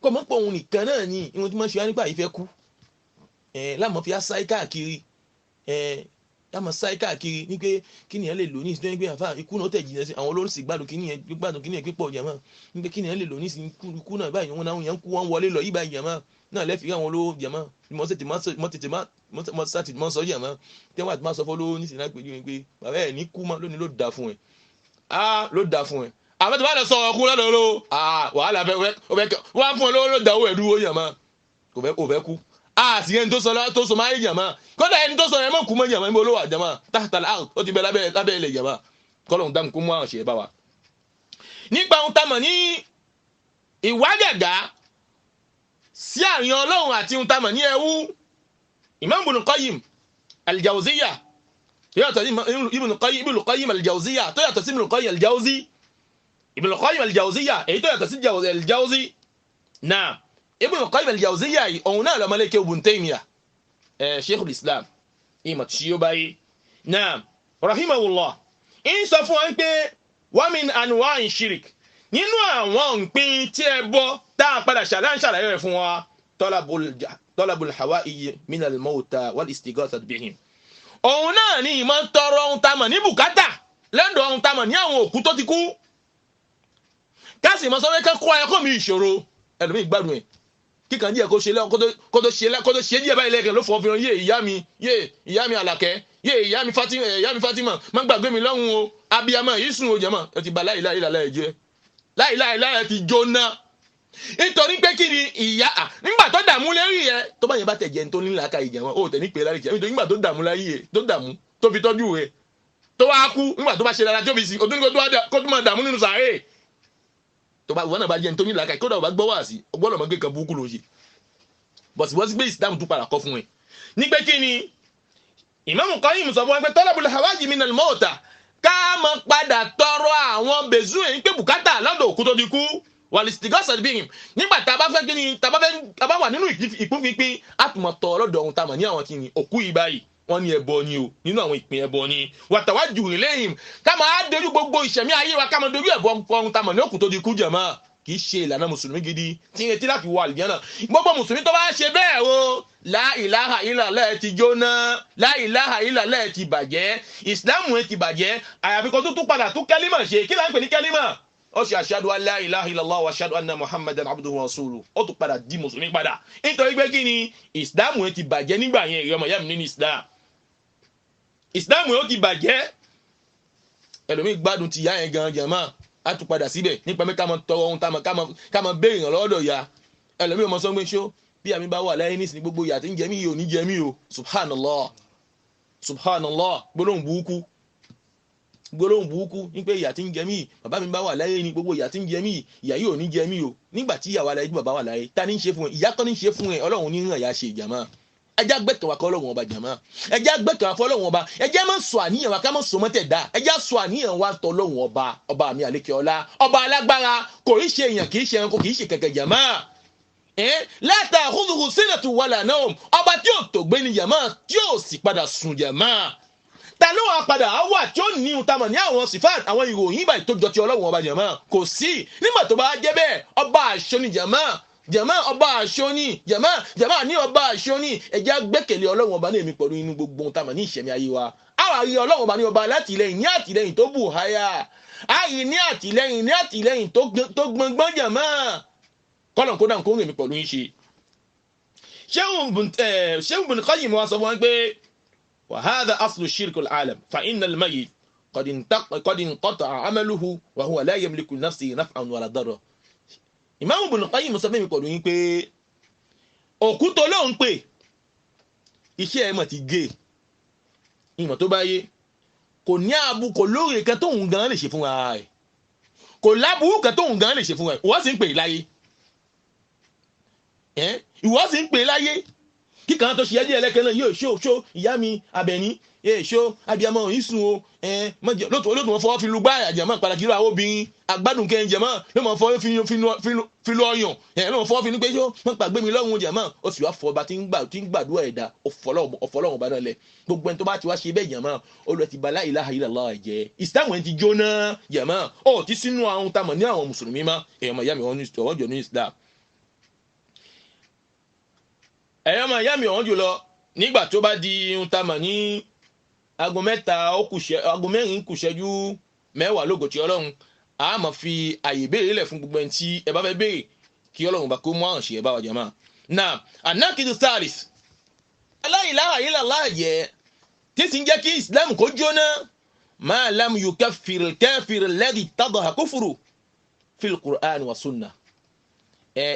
kò mọ́ pọ̀ òun nìkan náà ni ìwọ̀n tí wọ́n ṣe wá nípa ìfẹ́ kú láàmú fi sáì káàkiri láàmú sáì káàkiri ní pé kí nìyẹn lè lò ní ìsìn tó ń gbé àfà ikú náà tẹ̀ jìnnà sí àwọn olórí sì gbádùn kí nìyẹn pípọ̀ jàmá ní pé kí nìyẹn lè lò ní ìsìn ikú náà báyìí wọn náà yẹn ń kú wọn wọlé lọ yí báyìí jàmá náà lẹ́fì àwọn olówó jàmá mọ́ sọ jàmá tẹ́wọ́n àti má sọ fọ́ lówó ní ìsìn náà pé bàbá ẹ̀ ní kú mọ́ lónìí ló dáa fún ẹ ló dáa fún ẹ àmọ́ tó bá lọ sọ ọkùn lọ́dọ̀ ló wàhálà wọ́n fún ọ lọ́wọ́ ló dáwọ́ ẹ̀dú ó yàmá kò fẹ́ kú àti ẹni tó sọ máa ń yàmá kọ́dà ẹni tó sọ ẹ̀ mọ́ kú mọ́ yàmá níbo ló wà jàmá tààtàlá ó ti bẹ lábẹ́ ilẹ̀ yàmá kọ́lọ́hún dáhùn kó mú àwọn ṣe bá wa. nípa ohun tá mọ̀ ní ìwádàgá sí àárín Ọlọ́run àti ohun tá mọ̀ ní ẹwú Imam Ibn Qayyim al-Jawziyya yàtọ̀ sí Ibn Qayyim al-Jawziyya tó yàtọ̀ sí Ibn Qayyim al-Jawzi Ibn Qayyim al-Jawziyya èyí tó yàtọ̀ sí al-Jawzi náà Ibn Qayyim al-Jawziyya yìí òun náà lọ́mọ lẹ́kẹ́ Ibn Taymiyyah Sheikhul Islam ìmọ̀ tí ó báyìí náà rahimahullah ń sọ fún wọn pé wa min anwa'i shirk nínú àwọn ìpín tí ẹ bọ́ tá a padà ṣàlàyé rẹ̀ fún wa talabul hawa'i min al-mawta wal istighathah bihim òun náà ni ìmọ̀ tọrọ ohun tá a mọ̀ ní bùkátà lẹ́dọ̀ ohun tá a mọ̀ ní àwọn òkú tó ti kú káàsì mọ́ sọ́wọ́ kẹ́ kọ́ ẹ̀kọ́ mi ìṣòro ẹlòmíì gbádùn ẹ̀ kíkan díẹ̀ kó tó ṣe díẹ̀ báyìí lẹ́kẹ̀ẹ́ ló fọ́ fi hàn yé ìyá mi Àlàkẹ́ yé ìyá mi Fatima má gbàgbé mi lọ́hùn o abiyamọ yìí sùn o jẹ̀mọ́ ẹ ti ba láìláìláì jẹ́ láìláìláì ti jóná nítorí pé kí ni ìyá nígbà tó dààmú lérí yẹ tó bá yẹn bá tẹ̀ jẹ́ ní tó ní làákà ìjẹ̀wọ̀n ó tẹ̀ ní pé lárí jẹ́ nítorí nígbà tó dààmú láyé yẹ tó dààmú tó fi tọ́jú rẹ̀ tó wá kú nígbà tó bá ṣe dára tó fi sí òtún kó tó máa dààmú nínú sàárè tó bá wọn náà bá jẹ́ ní tó ní làákà kódà ò bá gbọ́ wá sí ọgbọ́n ọmọ gbé kan burúkú ló ṣe bọ̀sì wọ́n sì gbé ìsìlámù tó padà kọ́ fún ẹ ní pé kí ni Imam Qayyim sọ fún wọn pé talabul hawaji minal mauta ká mọ padà tọrọ àwọn bẹ̀zú èyí pé bùkátà lọ́dọ̀ òkú tó ti kú walistighosa bihim nígbà tá a bá fẹ́ kí ni tá a bá wà nínú ìpínpín àtùmọ̀ tọ̀ lọ́dọ̀ ohun tá a mọ̀ ní àwọn kí ni òkú yìí báyìí wọ́n ní ẹbọ ni o nínú àwọn ìpín ẹbọ ni wàtàwájú ilayhim ká máa dojú gbogbo ìṣẹ̀mí ayé wa ká máa dojú ẹbọ ohun tá a mọ̀ ní òkú tó ti kú jàmáà kì í ṣe ìlànà mùsùlùmí gidi tí ń retí láti wọ àlùjánnà gbogbo mùsùlùmí tó bá ṣe bẹ́ẹ̀ o la ilaha illallah ti jóná la ilaha illallah ti bàjẹ́ ìsìláàmù ti bàjẹ́ àyàfi kan tó tún padà tún kẹ́límà ṣe kí láń pè ní kẹ́límà ó ṣe ashhadu an la ilaha illallah wa ashhadu anna muhammadan abduhu wa rasuluhu ó tún padà di mùsùlùmí padà nítorí pé kí ni ìsìláàmù ti bàjẹ́ nígbà yẹn ìyọmọ yẹn nínú ìsìláàmù ó ti bàjẹ́ ẹlòmíì gbádùn ti yá yẹn gan jàmáà a tún padà síbẹ̀ nípa mẹ́ta mọ́ tọrọ ohun ká mọ́ béèrè ìrànlọ́wọ́ lọ́dọ̀ ya ẹlòmíì ọmọ sọ́gbẹ́ ṣó bí àmì bá wà láyé nísìnyí gbogbo ìyà tí ń jẹ mí yìí ò ní jẹ mí o subhanallah gbólóhùn burúkú ní pé ìyà tí ń jẹ mí bàbá mi bá wà láyé ní gbogbo ìyà tí ń jẹ mí ìyà yìí ò ní jẹ mí o nígbà tí ìyàwó aláyé tí bàbá wà láyé ta ní ṣe fún ẹ ìyá kọ́ ní ṣe fún ẹ ọlọ́run ní ràn yà ṣe ìjàmá ẹjá gbẹ̀tọ̀ wa kọ́ ọlọ́run ọba jàmá ẹjá gbẹ̀tọ̀ wa fọ́ ọlọ́run ọba ẹjá má sọ àníyàn wa ká má sọ mọ́tẹ̀ dá ẹjá sọ àníyàn wa tọ́ ọlọ́run ọba mi àlékè ọlá ọba alágbára kò í ṣe èèyàn kì í ṣe ẹranko kì í ṣe kẹ̀kẹ́ jàmá la ta'khudhuhu sinatun wala nawm ọba tí ò tó gbé ni jàmá tí ò sì padà sùn jàmá ta ló wà padà wà tí ó ní ìtamọ̀ ní àwọn sífàt àwọn ìròyìn ìbàdí tó jọ ti ọlọ́run ọba jàmá kò sí nígbà tó bá jẹ́ bẹ́ẹ̀ ọba àṣọ ni jàmá ọba àṣọní jàmá ní ọba àṣọní ẹjẹ gbẹ́kẹ̀lé ọlọ́run ọba ní èmi pẹ̀lú inú gbogbo ohun tá a mọ̀ ní ìṣẹ̀mí ayé wa àwọn àrí ọlọ́run ọba ní ọba látìlẹ́yìn ní àtìlẹ́yìn tó bù háyà àrí ní àtìlẹ́yìn tó gbọngbọ́n jàmá kọ́nà kó dáhùn kó ń rèmi pẹ̀lú yín ṣe. Sheikh Ibn Qayyim wá sọ fún wọn pé wa hadha aslu shirkul alam fa innal mayyit qad inqata'a amaluhu wa huwa la yamliku li nafsihi naf'an wala darra. Imam Ibn Qayyim sọ fún mi pẹ̀lú yín pé òkú tó lóun pè iṣẹ́ ẹ̀ mọ̀ ti gé ìmọ̀ tó bá yé kò ní àbú kò lóore kan tóun gan lè ṣe fún ara rẹ̀ kò láburú kan tóun gan lè ṣe fún rẹ̀ ìwọ sì ń pè láyé ìwọ sì ń pè láyé kíkan tó ṣe ẹjẹ ẹlẹ́kẹ́ náà yóò ṣó ìyá mi Àbẹ̀ní ṣó abiyamọ ìsùn o lótò wọn fọwọ́ fi lu gbá àjẹmọ́ pàtàkì irú àwọn obìnrin agbádùn kẹ́hìn jẹ̀mọ́ ló mọ̀ fọwọ́ fi lu ọyàn ló mọ̀ fọwọ́ fi ní pé ṣó wọ́n pàgbé mi lọ́rùn jẹ̀mọ́ ó sì wá fọba tí ń gbàdúrà ẹ̀dá ọ̀fọlọ́run ọba náà lẹ̀ gbogbo ẹni tó bá ti wá ṣe bẹ́ẹ̀ jẹ̀mọ́ olùwẹ̀ ti ba la ilaha illallah ẹ̀jẹ̀ ìsìlámù ẹ̀ ti jóná jẹ̀mọ́ ó ti sínú àwọn tamọ̀ ní àwọn mùsùlùmí mọ́ ẹ̀yọ́mọ̀ ìyá mi wọ́n jọ ní Islam ẹ̀yọ́mọ̀ ìyá mi wọ́n jù lọ nígbà tó bá di ohun tamọ̀ ní aago mẹ́rin kù ṣẹ́jú mẹ́wàá lógo tí ọlọ́run a máa fi àyè béèrè lẹ̀ fún gbogbo ẹni tí ẹ bá fẹ́ béèrè kí ọlọ́run bá kó mú àrùn ṣe ẹ bá wa jàmá. náà anákìdí saris la ilaha illallah yẹ tí sì ń jẹ́ kí islam kó jóná ma lam yukaffir al-kafir alladhi ittadaha kufru fil qur'an wa sunnah.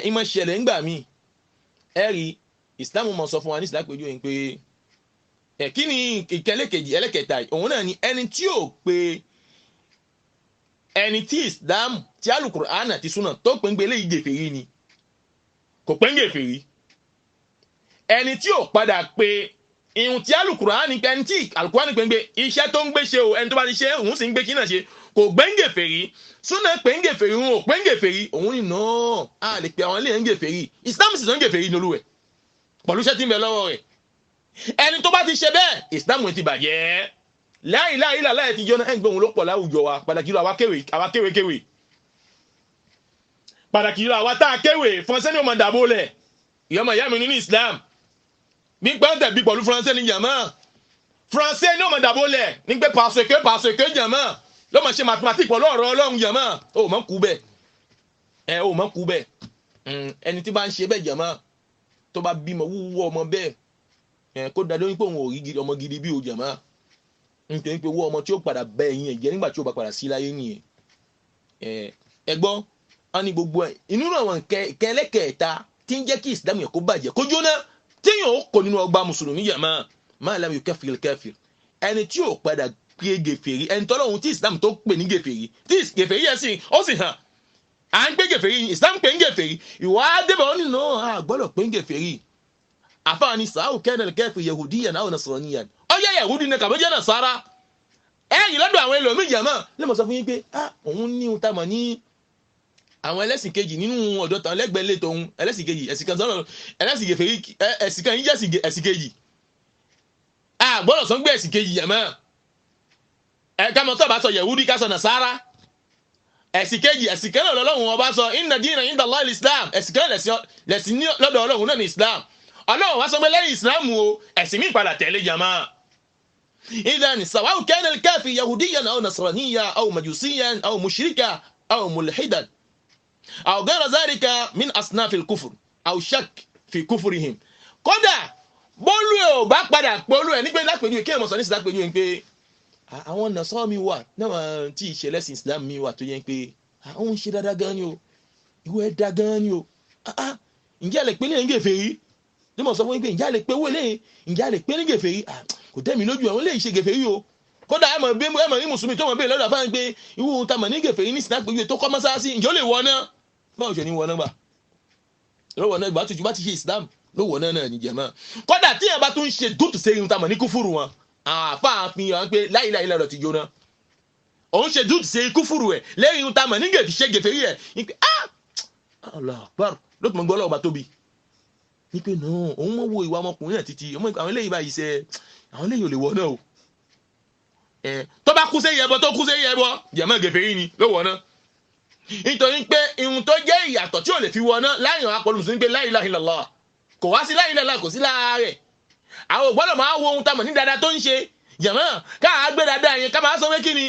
ìmọ̀ ṣẹlẹ̀ ńgbà míì ẹ̀rí islam mọ̀ sọ fún wa ní islam pé yóò ń pé kí ni ìkẹlẹ́kejì ẹlẹ́kẹta òun náà ni ẹni tí ò pé ẹni tí islam tí alukur'an àti sunna tó pé ń gbé léyìí gèfèrí ni kò pé ń gèfèrí ẹni tí ò padà pé ìhun tí alukur'an ní pé ẹni tí alukur'an pé ń gbé iṣẹ́ tó ń gbé ṣe o ẹni tó bá ti ṣe òun sì ń gbé kí náà ṣe kò gbé ń gèfèrí sunna pé ń gèfèrí òun ò pé ń gèfèrí òun ni náà a lè pe àwọn ilé ń gèfèrí islam sì sọ ń gèfèrí ní olúwẹ̀ pẹ̀lú iṣẹ́ tí ń bẹ lọ́wọ́ rẹ̀ ẹni tó bá ti ṣe bẹ́ẹ̀ ìsìlámù ti bàjẹ́ la ilaha illallah ti jóná ẹ̀ ń gbóhùn ló pọ̀ láwùjọ wa pàtàkì ìlú àwa kéwèé pàtàkì ìlú àwa tá a kéwèé fọ́nsẹ́ ni ó máa dàbò lẹ̀ ìyọ́mọ ìyá mi nínú islam bí pẹ́ńtẹ̀ bí pẹ̀lú fọ́nsẹ́ ni jàmọ́ fọ́nsẹ́ ni ó máa dàbò lẹ̀ ní pé pàṣẹkẹ́ jàmọ́ ló máa ṣe mathematics pẹ̀lú ọ̀rọ̀ ọlọ́run jàmọ́ ó máa kú bẹ́ẹ̀ ò mọ̀ kú bẹ́ẹ̀ ẹni tí bá ń ṣe bẹ́ẹ̀ jàmá tó bá bímọ wúwọ́ ọmọ bẹ́ẹ̀ kó dá lórí pé òun ò rí ọmọ gidi bí o jàmá nítorí pé wọ́ ọmọ tí ó padà bẹ ẹ̀yìn ẹ̀jẹ̀ nígbà tí ó bá padà sí láyé nìyẹn ẹgbọ́n wọn ní gbogbo ẹ̀ inú àwọn kẹlẹ́kẹ̀ẹ́ta tí ń jẹ́ kí ìsìlámù yẹn kó bàjẹ́ kó jóná téèyàn ó kó nínú ọgbà mùsùlùmí jàmá máa lámì kẹfìrì kẹfìrì ẹni tí ò padà pé gèfèrí ẹni tọ́lọ́hun tí ìsìlámù tó pè ní gèfèrí tí gèfèrí yẹn sì ó sì hàn à ń gbé gèfèrí ìsìlámù pè ń gèfèrí ìwà débẹ̀ wọn nínú àgbọ́dọ̀ pé ń gèfèrí àfààní sàáwù kẹ́nẹ̀lì kẹfì yahudiyan aw nasraniyan ọjọ́ yahudi ní kàbọ́jẹ́ náà sára ẹ̀yìn lọ́dọ̀ àwọn ẹlòmíì jàmá lẹ́mọ̀ sọ fún yín pé òun ní ohun tá a mọ̀ ní àwọn ẹlẹ́sìn kejì nínú ọ̀dọ́ tán lẹ́gbẹ̀ẹ́ lé tòun ẹlẹ́sìn kejì ẹ̀sìn kan sọ́nà ẹlẹ́sìn gèfèrí ẹ̀sìn kan yín jẹ́ ẹ̀sìn kejì àgbọ́dọ̀ sọ ń gbé ẹ̀sìn kejì jàmá ẹ̀ka mọ́tò bá sọ yahudi ká sọ nasara ẹ̀sìn kejì ẹ̀sìn kan náà lọ́lọ́run ọba sọ inna dina inda Allah islam ẹ̀sìn kan lẹ̀sìn lọ́dọ̀ ọlọ́run náà ní islam ọlọ́run wá sọ pé lẹ́yìn islam o ẹ̀sìn mi padà tẹ̀lé jama idan sawaء kana al-kafir yahudiyan aw nasraniyan aw majusiyan aw mushrikan aw mulhidan aw ghayra dhalika min asnaf al-kufr aw shak fi kufrihim kódà bọ́ọ̀lù ẹ̀ ò bá padà pọ̀lú ẹ̀ nígbẹ́ lápẹ̀lú ẹ̀ kí ẹ̀ mọ̀ sọ ní sílápẹ̀lú ẹ̀ pé àwọn nàṣọ́ mi wà náà tí ìṣẹ̀lẹ̀ sí islam mi wà tó yẹ pé àwọn ń ṣe dáadáa gan ni o ìwé ẹ̀ dá gan ni o ǹjẹ́ àlẹ́ pé lẹ́yìn gèfèrí ní mo sọ fún yín pé ǹjẹ́ àlẹ́ pé wọlé ǹjẹ́ àlẹ́ pé ní gèfèrí kò tẹ́ mi lójú àwọn lè ṣe gèfèrí o kódà ẹ̀ mọ̀ ní mùsùlùmí tó mọ̀ bẹ́ẹ̀ lọ́dọ̀ àfáàn pé irú ta mọ̀ ní gèfèrí ní sílápẹ̀lú tó kọ́ mọ́sáàsì ǹjẹ́ ó lè wọ náà báwo ṣe ní wọ náà gbà lọ́wọ́ náà ìgbà tó ju bá ti ṣe islam ló wọ náà náà ní jẹ̀mọ́ kódà tí ẹ̀ bá tún ṣe dúdú sí irun ta mọ̀ ní kúfúrú wọn àfáàfin hàn pé láìláì lọ́dọ̀ ti jóná òun ṣe dúdú sí kúfúrú ẹ̀ lẹ́yìn irun ta mọ̀ ní gèfì ṣe gèfèrí ẹ̀ ní pé Allah akbar ló tún mọ̀ gbọ́ ọlọ́ọ̀bá tóbi ní pé náà òun mọ̀ wo ìwà ọmọkùnrin náà títí àwọn eléyìí báyìí ṣe àwọn eléyìí ò lè wọ náà o tó bá kú sí ẹbọ tó kú sí ẹbọ jẹ̀mọ́ gèfèrí ni ló wọ náà nítorí pé irun tó jẹ́ ìyàtọ̀ tí ò lè fi wọ náà láyìn àpọ̀lù mùsùlùmí pé la ilaha illallah kò wá sí la ilaha illallah kò sí láàárẹ̀ àwọn ògbọ́dọ̀ máa wo ohun tamọ̀ ní dáadáa tó ń ṣe jẹ̀mọ́ káà gbé dáadáa yẹn ká máa sọ pé kí ni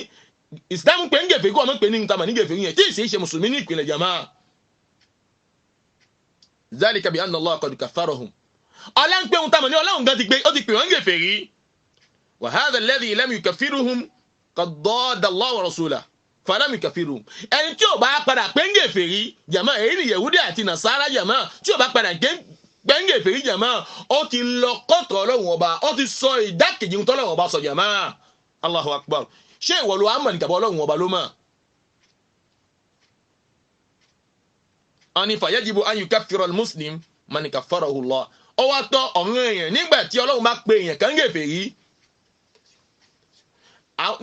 Islam pé ń gèfèrí kó ọmọ pé ní ohun tamọ̀ ní gèfèrí yẹn tí ì sì ṣe mùsùlùmí ní ìpìlẹ̀ jẹ̀mọ́ zalika bi anna Allah qad kaffarahum ọlá ń pé ohun tamọ̀ ní ọlọ́run gan ó ti pè wọ́n gèfèrí wa hadha alladhi lam yukaffiruhum qad dadda Allah wa rasulahu falam yukaffiruhum ẹni tí ò bá padà pé ń gèfèrí jẹ̀mọ́ èyí ni Yahudi àti Nasara jẹ̀mọ́ tí ò bá padà gbẹ́ngẹ̀ fèrí jàmá ó ti lọ kọ́tọ̀ ọlọ́run ọba ó ti sọ ìdákejì ń tọ́lọ́run ọba sọ jàmá Allahu akbar ṣé ìwọ ló àmọ̀ nìkàbọ̀ ọlọ́run ọba ló mọ̀ ani fayajibu an yukaffira al-muslim man kaffarahu Allah ó wá tọ́ ọ̀run èèyàn nígbà tí ọlọ́run bá pe èèyàn kan gèfèrí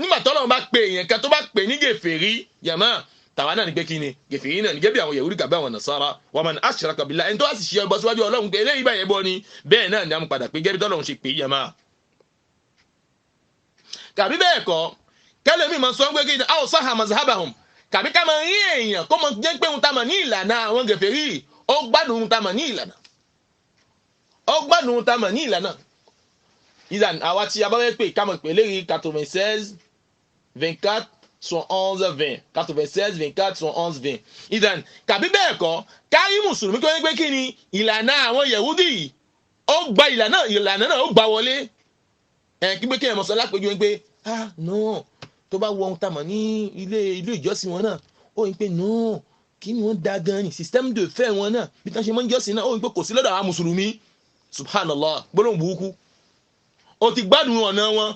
nígbà tí ọlọ́run bá pe èèyàn kan tó bá pè ní gèfèrí jàmá tàwa náà ní pé kí ni gèfèrí náà ní gẹ́bí àwọn Yahudi kàbí àwọn Nasara wa man ashraka billah ẹni tó wá sì ṣe ọgbọ́ síwájú ọlọ́run pé eléyìí báyẹn bọ́ ni bẹ́ẹ̀ náà ní a mú padà pé gẹ́bí tọ́lọ́run ṣe pè é yẹmá kàbí bẹ́ẹ̀ kọ́ kẹ́lẹ́ mi máa sọ pé kí ni a ò sáhà mazhabahum kàbí ká máa rí èèyàn kó máa jẹ́ pé ohun tá a mọ̀ ní ìlànà àwọn gèfèrí ó gbádùn ohun tá a mọ̀ ní ìlànà ó gbádùn ohun tá a mọ̀ ní ìlànà ìlànà àwa tí a bá fẹ́ pè ká mọ̀ pé lérí 96 24 11 20 96 24 11 20 ìdàn kàbí bẹ́ẹ̀ kọ́ kárí mùsùlùmí tó ń pé kí ni ìlànà àwọn Yahudi yìí ó gba ìlànà náà ó gbà wọlé kí pé kí ẹ̀ mọ̀ sọ lápẹjù pé no tó bá wọ ohun tá a mọ̀ ní ilé ìjọsìn wọn náà ó ń pé no kí ni wọ́n da gan ni système de fait wọn náà bí wọ́n ṣe máa ń jọ́sìn náà ó ń pé kò sí lọ́dọ̀ àwọn mùsùlùmí subhanallah gbólóhùn burúkú ó ti gbádùn ọ̀nà wọn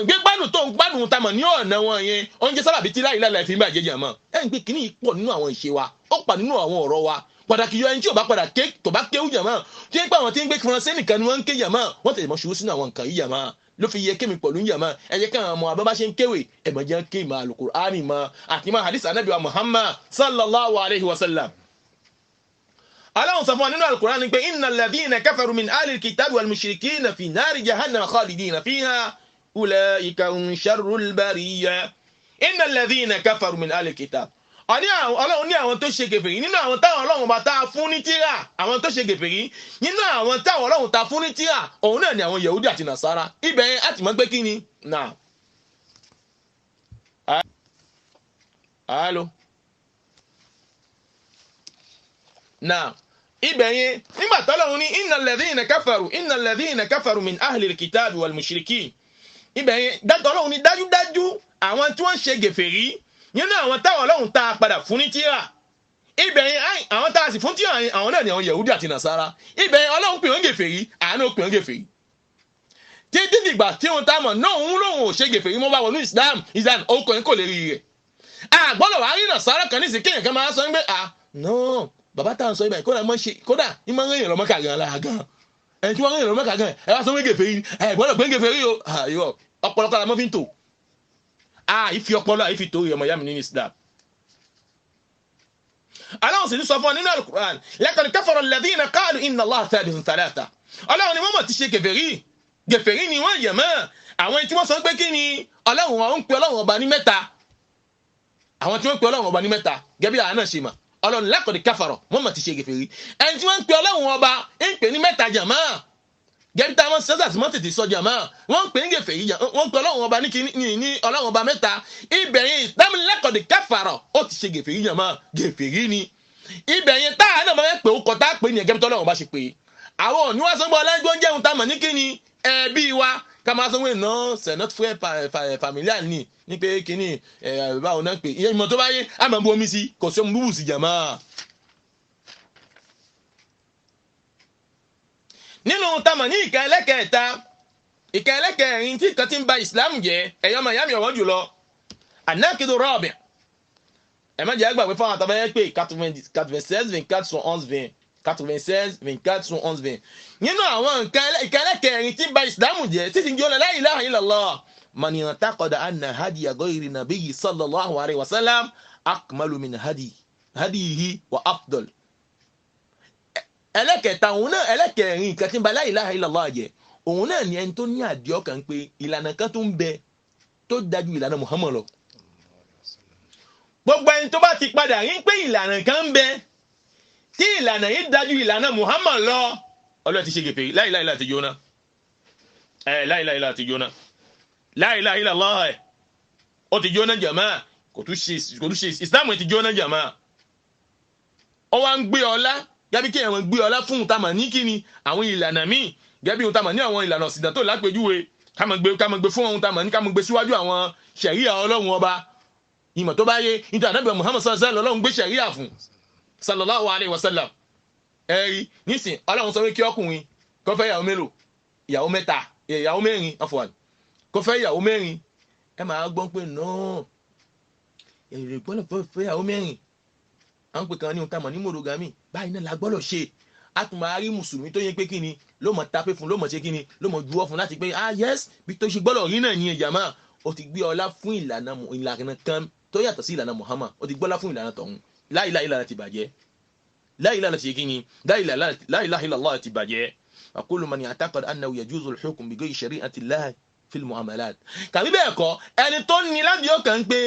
gbẹ́gbádùn tó ń gbádùn tamọ̀ ní ọ̀nà wọn yẹn oúnjẹ sábàbí tí láìláì láì fi ń bàjẹ́ jàmọ́ ẹ̀ ń pé kíní yìí pọ̀ nínú àwọn ìṣe wa ó pà nínú àwọn ọ̀rọ̀ wa pàtàkì yọ ẹni tí ò bá padà ké tó bá kéwù jàmọ́ tí ń pẹ́ àwọn tí ń gbé fúnransẹ́ nìkan ni wọ́n ń ké jàmọ́ wọ́n tẹ̀lé mọ́ ṣubú sínú àwọn nǹkan yìí jàmọ́ ló fi yẹ kémi pẹ̀lú jàmọ́ ẹ jẹ́ káwọn ọmọ abẹ́ bá ṣe ń kéwì ẹ̀mọ̀ jẹ́ ké ìmọ̀ Al-Qur'ani mọ́ àti mọ́ hadith anabi wa Muhammad sallallahu alayhi wa sallam Ọlọ́run sọ fún wa nínú Al-Qur'ani pé innal ladhina kafaru min ahli al-kitabi wal mushrikina fi nari jahannama khalidina fiha أولئك هم شر البرية إن الذين كفروا من أهل الكتاب Ọlọ́run ní àwọn tó ṣe kèfèrí nínú àwọn táwọn Ọlọ́run bá tá fún ní tírà àwọn tó ṣe kèfèrí nínú àwọn táwọn Ọlọ́run tá fún ní tírà òun náà ni àwọn Yahudi àti Nasara ibẹ̀ yẹn á ti mọ̀ pé kí ni náà. Alo náà ibẹ̀ yẹn nígbà tọ́lọ́run ní innal ladhina kafaru min ahlil kitabi wal mushrikin ibẹ̀ yẹn Ọlọ́run ní dájúdájú àwọn tí wọ́n ṣe gèfèrí nínú àwọn táwọn Ọlọ́run tá a padà fún ní tírà ibẹ̀ yẹn àwọn tá a sì fún tírà yẹn àwọn náà ni àwọn Yahudi àti Nasara ibẹ̀ yẹn Ọlọ́run pè wọ́n gèfèrí àánú pè wọ́n gèfèrí títí dìgbà tí wọ́n tá a mọ̀ náà òun lòun ò ṣe gèfèrí mọ́ bá wọnú Islam orúkọ yẹn kò lè rí rẹ̀ àgbọ́dọ̀ wàá rí Nasara kan nísìnyí kéèyàn kan máa sọ pé náà bàbá tá à ń sọ ibà kódà ní máa ń rìn lọ́mọ́kà gan lára gan ẹni tí wọ́n rìn lọ́mọ́kà gan ẹ wá sọ pé gèfèrí ẹ gbọ́dọ̀ pé gèfèrí o àyọ ọpọlọ kọ́ra mọ́ fi ń tò ìfi ọpọlọ ìfi tó ọmọ ìyá mi nínú Islam. Ọlọ́run sì ní sọ fún ọ nínú Al-Qur'an laqad kafara alladhina qalu inna Allaha thalithun thalatha Ọlọ́run ni wọ́n mọ̀ ti ṣe gèfèrí ni wọ́n yẹ̀ mọ́ àwọn tí wọ́n sọ pé kí ni Ọlọ́run wọn ń pe Ọlọ́run ọba ní mẹ́ta àwọn tí wọ́n ń pe Ọlọ́run ọba ní mẹ́ta gẹ́gẹ́ bí àwọn náà ṣe mọ̀ Ọlọ́run laqad kafara wọ́n mọ̀ ti ṣe gèfèrí ẹni tí wọ́n ń pe Ọlọ́run ọba ń pè ní mẹ́ta jàmá gẹ́gẹ́ tí àwọn sẹ́sà tí wọ́n tètè sọ jàmá wọ́n ń pè ní gèfèrí wọ́n ń pe Ọlọ́run ọba ní Ọlọ́run ọba mẹ́ta ibẹ̀yìn Islam laqad kafara ó ti ṣe gèfèrí jàmá gèfèrí ni ibẹ̀yìn táà náà máa ń pè ó kọ́ tá a pè ní ẹgẹ́ bí Ọlọ́run ọba ṣe pè àwọn òní wá sọ́gbọ́n ọlọ́gbọ́n jẹun tá a mọ̀ ní kíni ẹbí wa ká máa sọ pé non c'est notre frère familial ní pé kíni báwo náà pé ìyẹn ìmọ̀ tó bá yé àmọ́ bu omi sí kò sí omi búbù sí jàmá. nínú tamọ̀ ní ìka ẹlẹ́kẹ̀ẹ́ta ìka ẹlẹ́kẹ̀ẹ́rin tí kan ti ń ba Islam jẹ́ ẹ̀yọ́ ọmọ ìyá mi ọ̀wọ́n jùlọ anákìdó rọ́ọ̀bì ẹ̀ má jẹ́ àgbàgbé fáwọn àtàwọn ẹ̀ pé 96 24 11 96 24 11 nínú àwọn ìka ẹlẹ́kẹ̀ẹ́rin tí ń ba Islam jẹ́ títí jọ́ la ilaha illallah man i'taqada anna hadiya ghayri nabiyyi sallallahu alayhi wa sallam akmalu min hadiyihi wa afdal. ẹlẹ́kẹ̀ẹ́ta òun náà ẹlẹ́kẹ̀ẹ́rin nǹkan tí ń ba la ilaha illallah jẹ́ òun náà ni ẹni tó ní àdìọ́kàn pé ìlànà kan tó ń bẹ tó dájú ìlànà Muhammad lọ. gbogbo ẹni tó bá ti padà rí pé ìlànà kan ń bẹ tí ìlànà yìí dájú ìlànà Muhammad lọ Ọlọ́run ti ṣe gèfèrí la ilaha illallah ti jóná la ilaha illallah ti jóná la ilaha illallah ó ti jóná jàmá kò tún ṣe Islam ti jóná jàmá ó wá ń gbé ọlá gẹ́bí kí ẹ̀wọ̀n gbé ọlá fún tamà ní kíni àwọn ìlànà míì gẹ́bí ohun tamà ní àwọn ìlànà ọ̀sìdàn tó lápèjúwe ká máa gbé fún ohun tamà ní ká máa gbé síwájú àwọn ṣẹ̀ríà Ọlọ́run ọba ìmọ̀ tó bá yé nítorí Ànábì Muhammad sallallahu alaihi wasallam Ọlọ́run gbé ṣẹ̀ríà fún sallallahu alaihi wasallam ẹ̀rí nísìn Ọlọ́run sọ pé kí ọkùnrin kó fẹ́ ìyàwó mélòó ìyàwó mẹ́ta ìyàwó mẹ́rin afwan kó fẹ́ ìyàwó mẹ́rin ẹ máa gbọ́n pé náà èrè gbọ́dọ̀ fẹ́ ìyàwó mẹ́rin à ń pè kan ní ohun tamà ní monogamy báyìí náà la gbọ́dọ̀ ṣe a tún máa rí mùsùlùmí tó yẹ pé kíni ló mọ̀ tapé fún ló mọ̀ ṣe kíni ló mọ̀ juwọ́ fún láti pé yes bí tó ṣe gbọ́dọ̀ rí náà ní ẹ̀jàmá ó ti gbé ọlá fún ìlànà kan tó yàtọ̀ sí ìlànà Muhammad ó ti gbọ́lá fún ìlànà tọ̀hún la ilaha illallah ti bàjẹ́ la ilaha illallah ti kíni la ilaha illallah ti bàjẹ́ aqulu man ya'taqid annahu yajuzu al-hukm bi ghayri shari'ati Allah fil mu'amalat kàbí bẹ́ẹ̀ kọ́ ẹni tó ní láti yóò kàn ń pé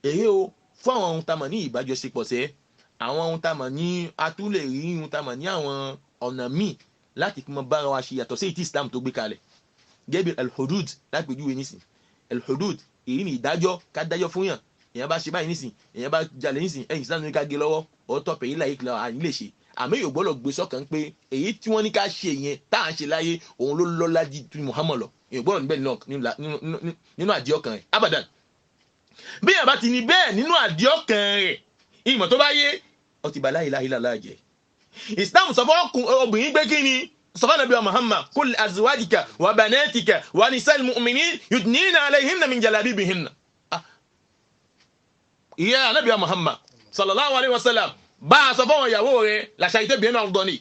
èyí o fún àwọn ohun tamọ̀ ní ìbájọṣepọ̀ sẹ́ àwọn ohun tá a mọ̀ ní atúlẹ̀ rí ohun tá a mọ̀ ní àwọn ọ̀nà míì láti fi mọ bára wa ṣe yàtọ̀ sí èyí tí Islam tó gbé kalẹ̀ gẹ́gẹ́ al-hudud lápèjúwe nísìn al-hudud èyí ni ìdájọ́ ká dájọ́ fún yàn èèyàn bá ṣe báyìí nísìn èèyàn bá jalè nísìn ẹ̀yìn Islam ní ká gé lọ́wọ́ ọ̀tọ̀ pẹ̀yì láyé kìlọ̀ àní lè ṣe àmì yóò gbọ́dọ̀ gbé sọ́kàn pé èyí tí wọ́n ní ká ṣe yẹn tá à ń ṣe láyé òun ló lọ́lá ju Muhammad lọ èèyàn gbọ́dọ̀ níbẹ̀ nínú àdìọ́kàn rẹ̀ abadan bí yàrá ti ní bẹ́ẹ̀ nínú àdìọ́kàn rẹ̀ ìmọ̀ tó bá yé ó ti bà la ilaha illallah jẹ́ Islam sọ fún obìnrin gbé kí ni sọ fún Ànábì Muhammad kul azwajika wa banatika wa nisa'il mu'minin yudnina alayhinna min jalabibihinna ìyá Ànábì Muhammad sallallahu alayhi wa sallam bá a sọ fún ìyàwó rẹ̀ làṣà ìtẹ́ bìnrin ọ̀dọ́ ni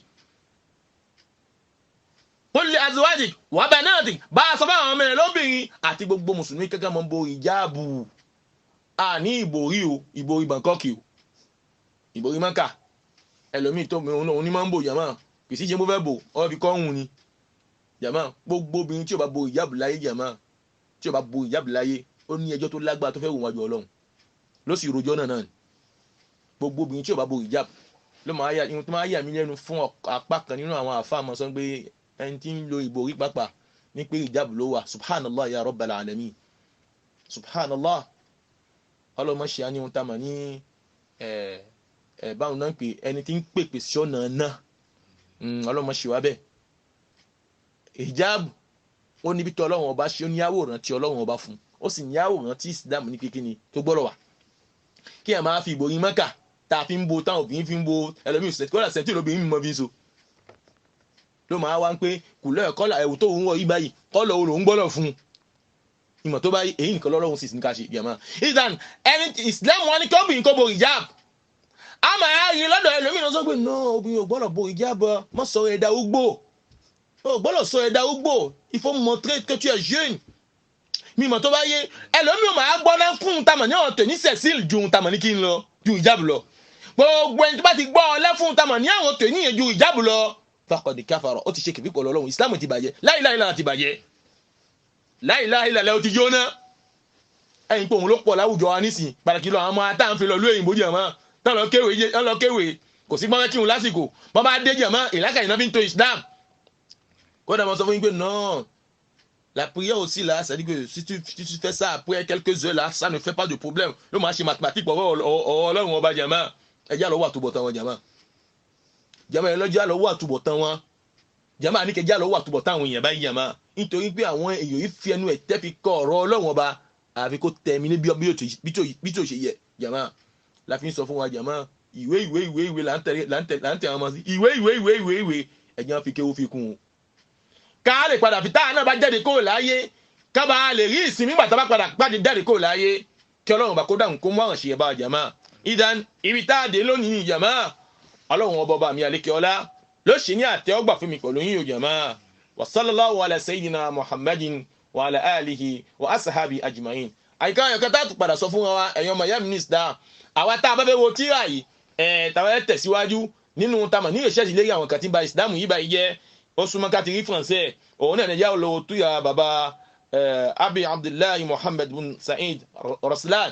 kul azwajika wa banatika bá a sọ fún àwọn ọmọ rẹ̀ lóbìnrin àti gbogbo mùsùlùmí kankan mọ́ bo ìjáàbù ní ìbòrí o ìbòrí Bangkok o ìborí mọ́kà ẹlòmíì tó òun ní máa ń bò jàmá kì í sí jẹ́ bó fẹ́ bò ọ́ fi kọ́ ọ̀hún ni jàmá gbogbo obìnrin tí ò bá bo ìjáàbù láyé jàmá tí ò bá bo ìjáàbù láyé ó ní ẹjọ́ tó lágbára tó fẹ́ wò wájú Ọlọ́run ló sì rojọ́ náà ni gbogbo obìnrin tí ò bá bo ìjáàbù ló máa yà ìhun tó máa yà mí lẹ́nu fún apá kan nínú àwọn àfáà mọ̀ sọ pé ẹni tí ń lo ìborí pápá ní pé ìjáàbù ló wà subhanallah ya rabbal alamin subhanallah ọlọ́mọ ṣe á ní ohun tá a mọ̀ ní báwọn náà ń pè ẹni tí ń pèpè sí ọ̀nà náà ọlọ́mọ ṣe wá bẹ́ẹ̀. hijab ó níbi tí ọlọ́run ọba ṣe ó ní àwòrán tí ọlọ́run ọba fún ó sì ní àwòrán tí Islam ní kékeré ni tó gbọ́dọ̀ wà. kí ẹ máa fi ìbòrí Mẹ́kà tá a fi ń bo táwọn obìnrin fi ń bo ẹlòmíì kọ́lá sẹ́ńtì lóbìnrin mímọ́ fi ń so ló máa wá ń pé kùlẹ̀ kọ́lá ẹ̀wù tó ń wọ̀ yí báyìí kọ́lọ̀ òun lòún gbọ́dọ̀ fún un ìmọ̀ tó bá èyí nìkan lọ́rọ̀ òun sì ní ká ṣe ìyàmá. ìdán ẹni Islam wọn ni kí obìnrin kó bo hijab a máa rí lọ́dọ̀ ẹlòmíì náà sọ pé no obìnrin ò gbọ́dọ̀ bo hijab mọ́ sọ ẹ̀dá ugbó ò gbọ́dọ̀ sọ ẹ̀dá ugbó il faut montrer que tu es jeune mímọ̀ tó bá yé ẹlòmíì máa gbọ́ná fún un tamọ̀ ní ọ̀tẹ̀ ní Cecile ju un tamọ̀ ní kí n lọ ju hijab lọ gbogbo ẹni tó bá ti gbọ́ ọ lẹ́fún tamọ̀ ní àwọn tẹ̀ níyẹn ju hijab lọ faqad kafara ó ti ṣe kìfì pọ̀lọ́ ọlọ́run Islam ti bàjẹ́ la ilaha illallah ti bàjẹ́ la ilaha illallah ó ti jóná ẹ̀yin pé òun ló pọ̀ láwùjọ wa nísìn pàtàkì lọ àwọn ọmọ atáǹfẹ́ lọ lóyìn bójú ẹ̀ mọ́ tán lọ kéwèé kò sí gbọ́n kírun lásìkò bọ́n bá dé jẹ̀ mọ́ ìlàkà ìná fi ń to Islam kódà mo sọ fún yín pé non la prière aussi là c'est à dire que si tu fais ça après quelques heures là ça ne fait pas de problème ló máa ṣe mathématique pọ̀ ọlọ́run ọba jẹ̀mọ́ ẹ̀jẹ̀ àlọ́wọ́ àtúbọ̀tán wọn jẹ̀mọ́ jama ẹlọ́jà lọ́wọ́ àtúbọ̀tán wọn jama àníkẹjà lọ́wọ́ àtúbọ̀tán àwọn èèyàn báyìí jama nítorí pé àwọn èèyàn yìí fi ẹnu ẹ̀ tẹ́ fi kọ́ ọ̀rọ̀ ọlọ́run ọba àfi kó tẹ̀ mí ní bí tó ṣe yẹ jama la fi ń sọ fún wa jama ìwé là ń tẹ̀ àwọn ọmọ sí ìwé ẹ̀jẹ̀ fi kéwú fi kún un. ká lè padà fi táà náà bá jáde kó láyé ká bá lè rí ìsinmi gbàtà bá padà pàdé jáde kó láyé kí ọlọ́run bá kó dáhùn kó mú àwọn ṣe bá jama ìdán ibi tá a dé lónìí jama ọlọ́run ọba mi àlékè ọlá ló ṣe ní àtẹ́wọ́gbà fún mi pẹ̀lú yín òjàmá wa sallallahu ala sayyidina muhammadin wa ala alihi wa asahabi ajma'in. àyíká ayọ̀kẹ́ tá a tún padà sọ fún wa ẹ̀yàn ọmọ yam nis dá àwa tá a bá fẹ́ wo tíra yìí tàwa ẹ̀ tẹ̀síwájú nínú tamà ní ìṣẹ́sì lérí àwọn kan tí ń ba ìsìlámù yìí báyìí jẹ́ ó súnmọ́ ká ti rí faransé òun náà nìyá olówó túyà bàbá abi abdullahi muhammad bin sa'id raslan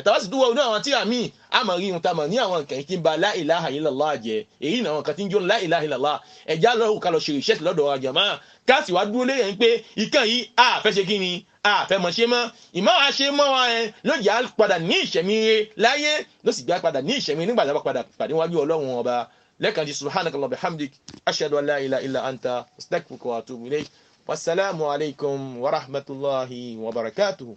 tàbá sì dúwọ́ náà àwọn tí àmì àmà rí ohun tamà ní àwọn nǹkan tí ń ba la ilaha illallah jẹ́ èyí náà nǹkan tí ń jó la ilaha illallah ẹ̀já lọ́wọ́ ká lọ ṣe ìṣẹ́sì lọ́dọ̀ àjàmá káàsì wá dúró léyìn pé ìkàn yìí àfẹ́ ṣe kí ni àfẹ́ mọ̀ ṣe mọ́ ìmọ̀ wa ṣe mọ́ wa ló jà padà ní ìṣẹ̀mí láyé ló sì gbà padà ní ìṣẹ̀mí nígbà tí a bá padà pàdé wájú ọlọ́run ọba lẹ́ẹ̀kan tí subhanaka Allahumma bihamdik ashhadu an la ilaha illa anta astaghfiruka wa atubu ilayk wassalamu alaykum wa rahmatullahi wa barakatuhu.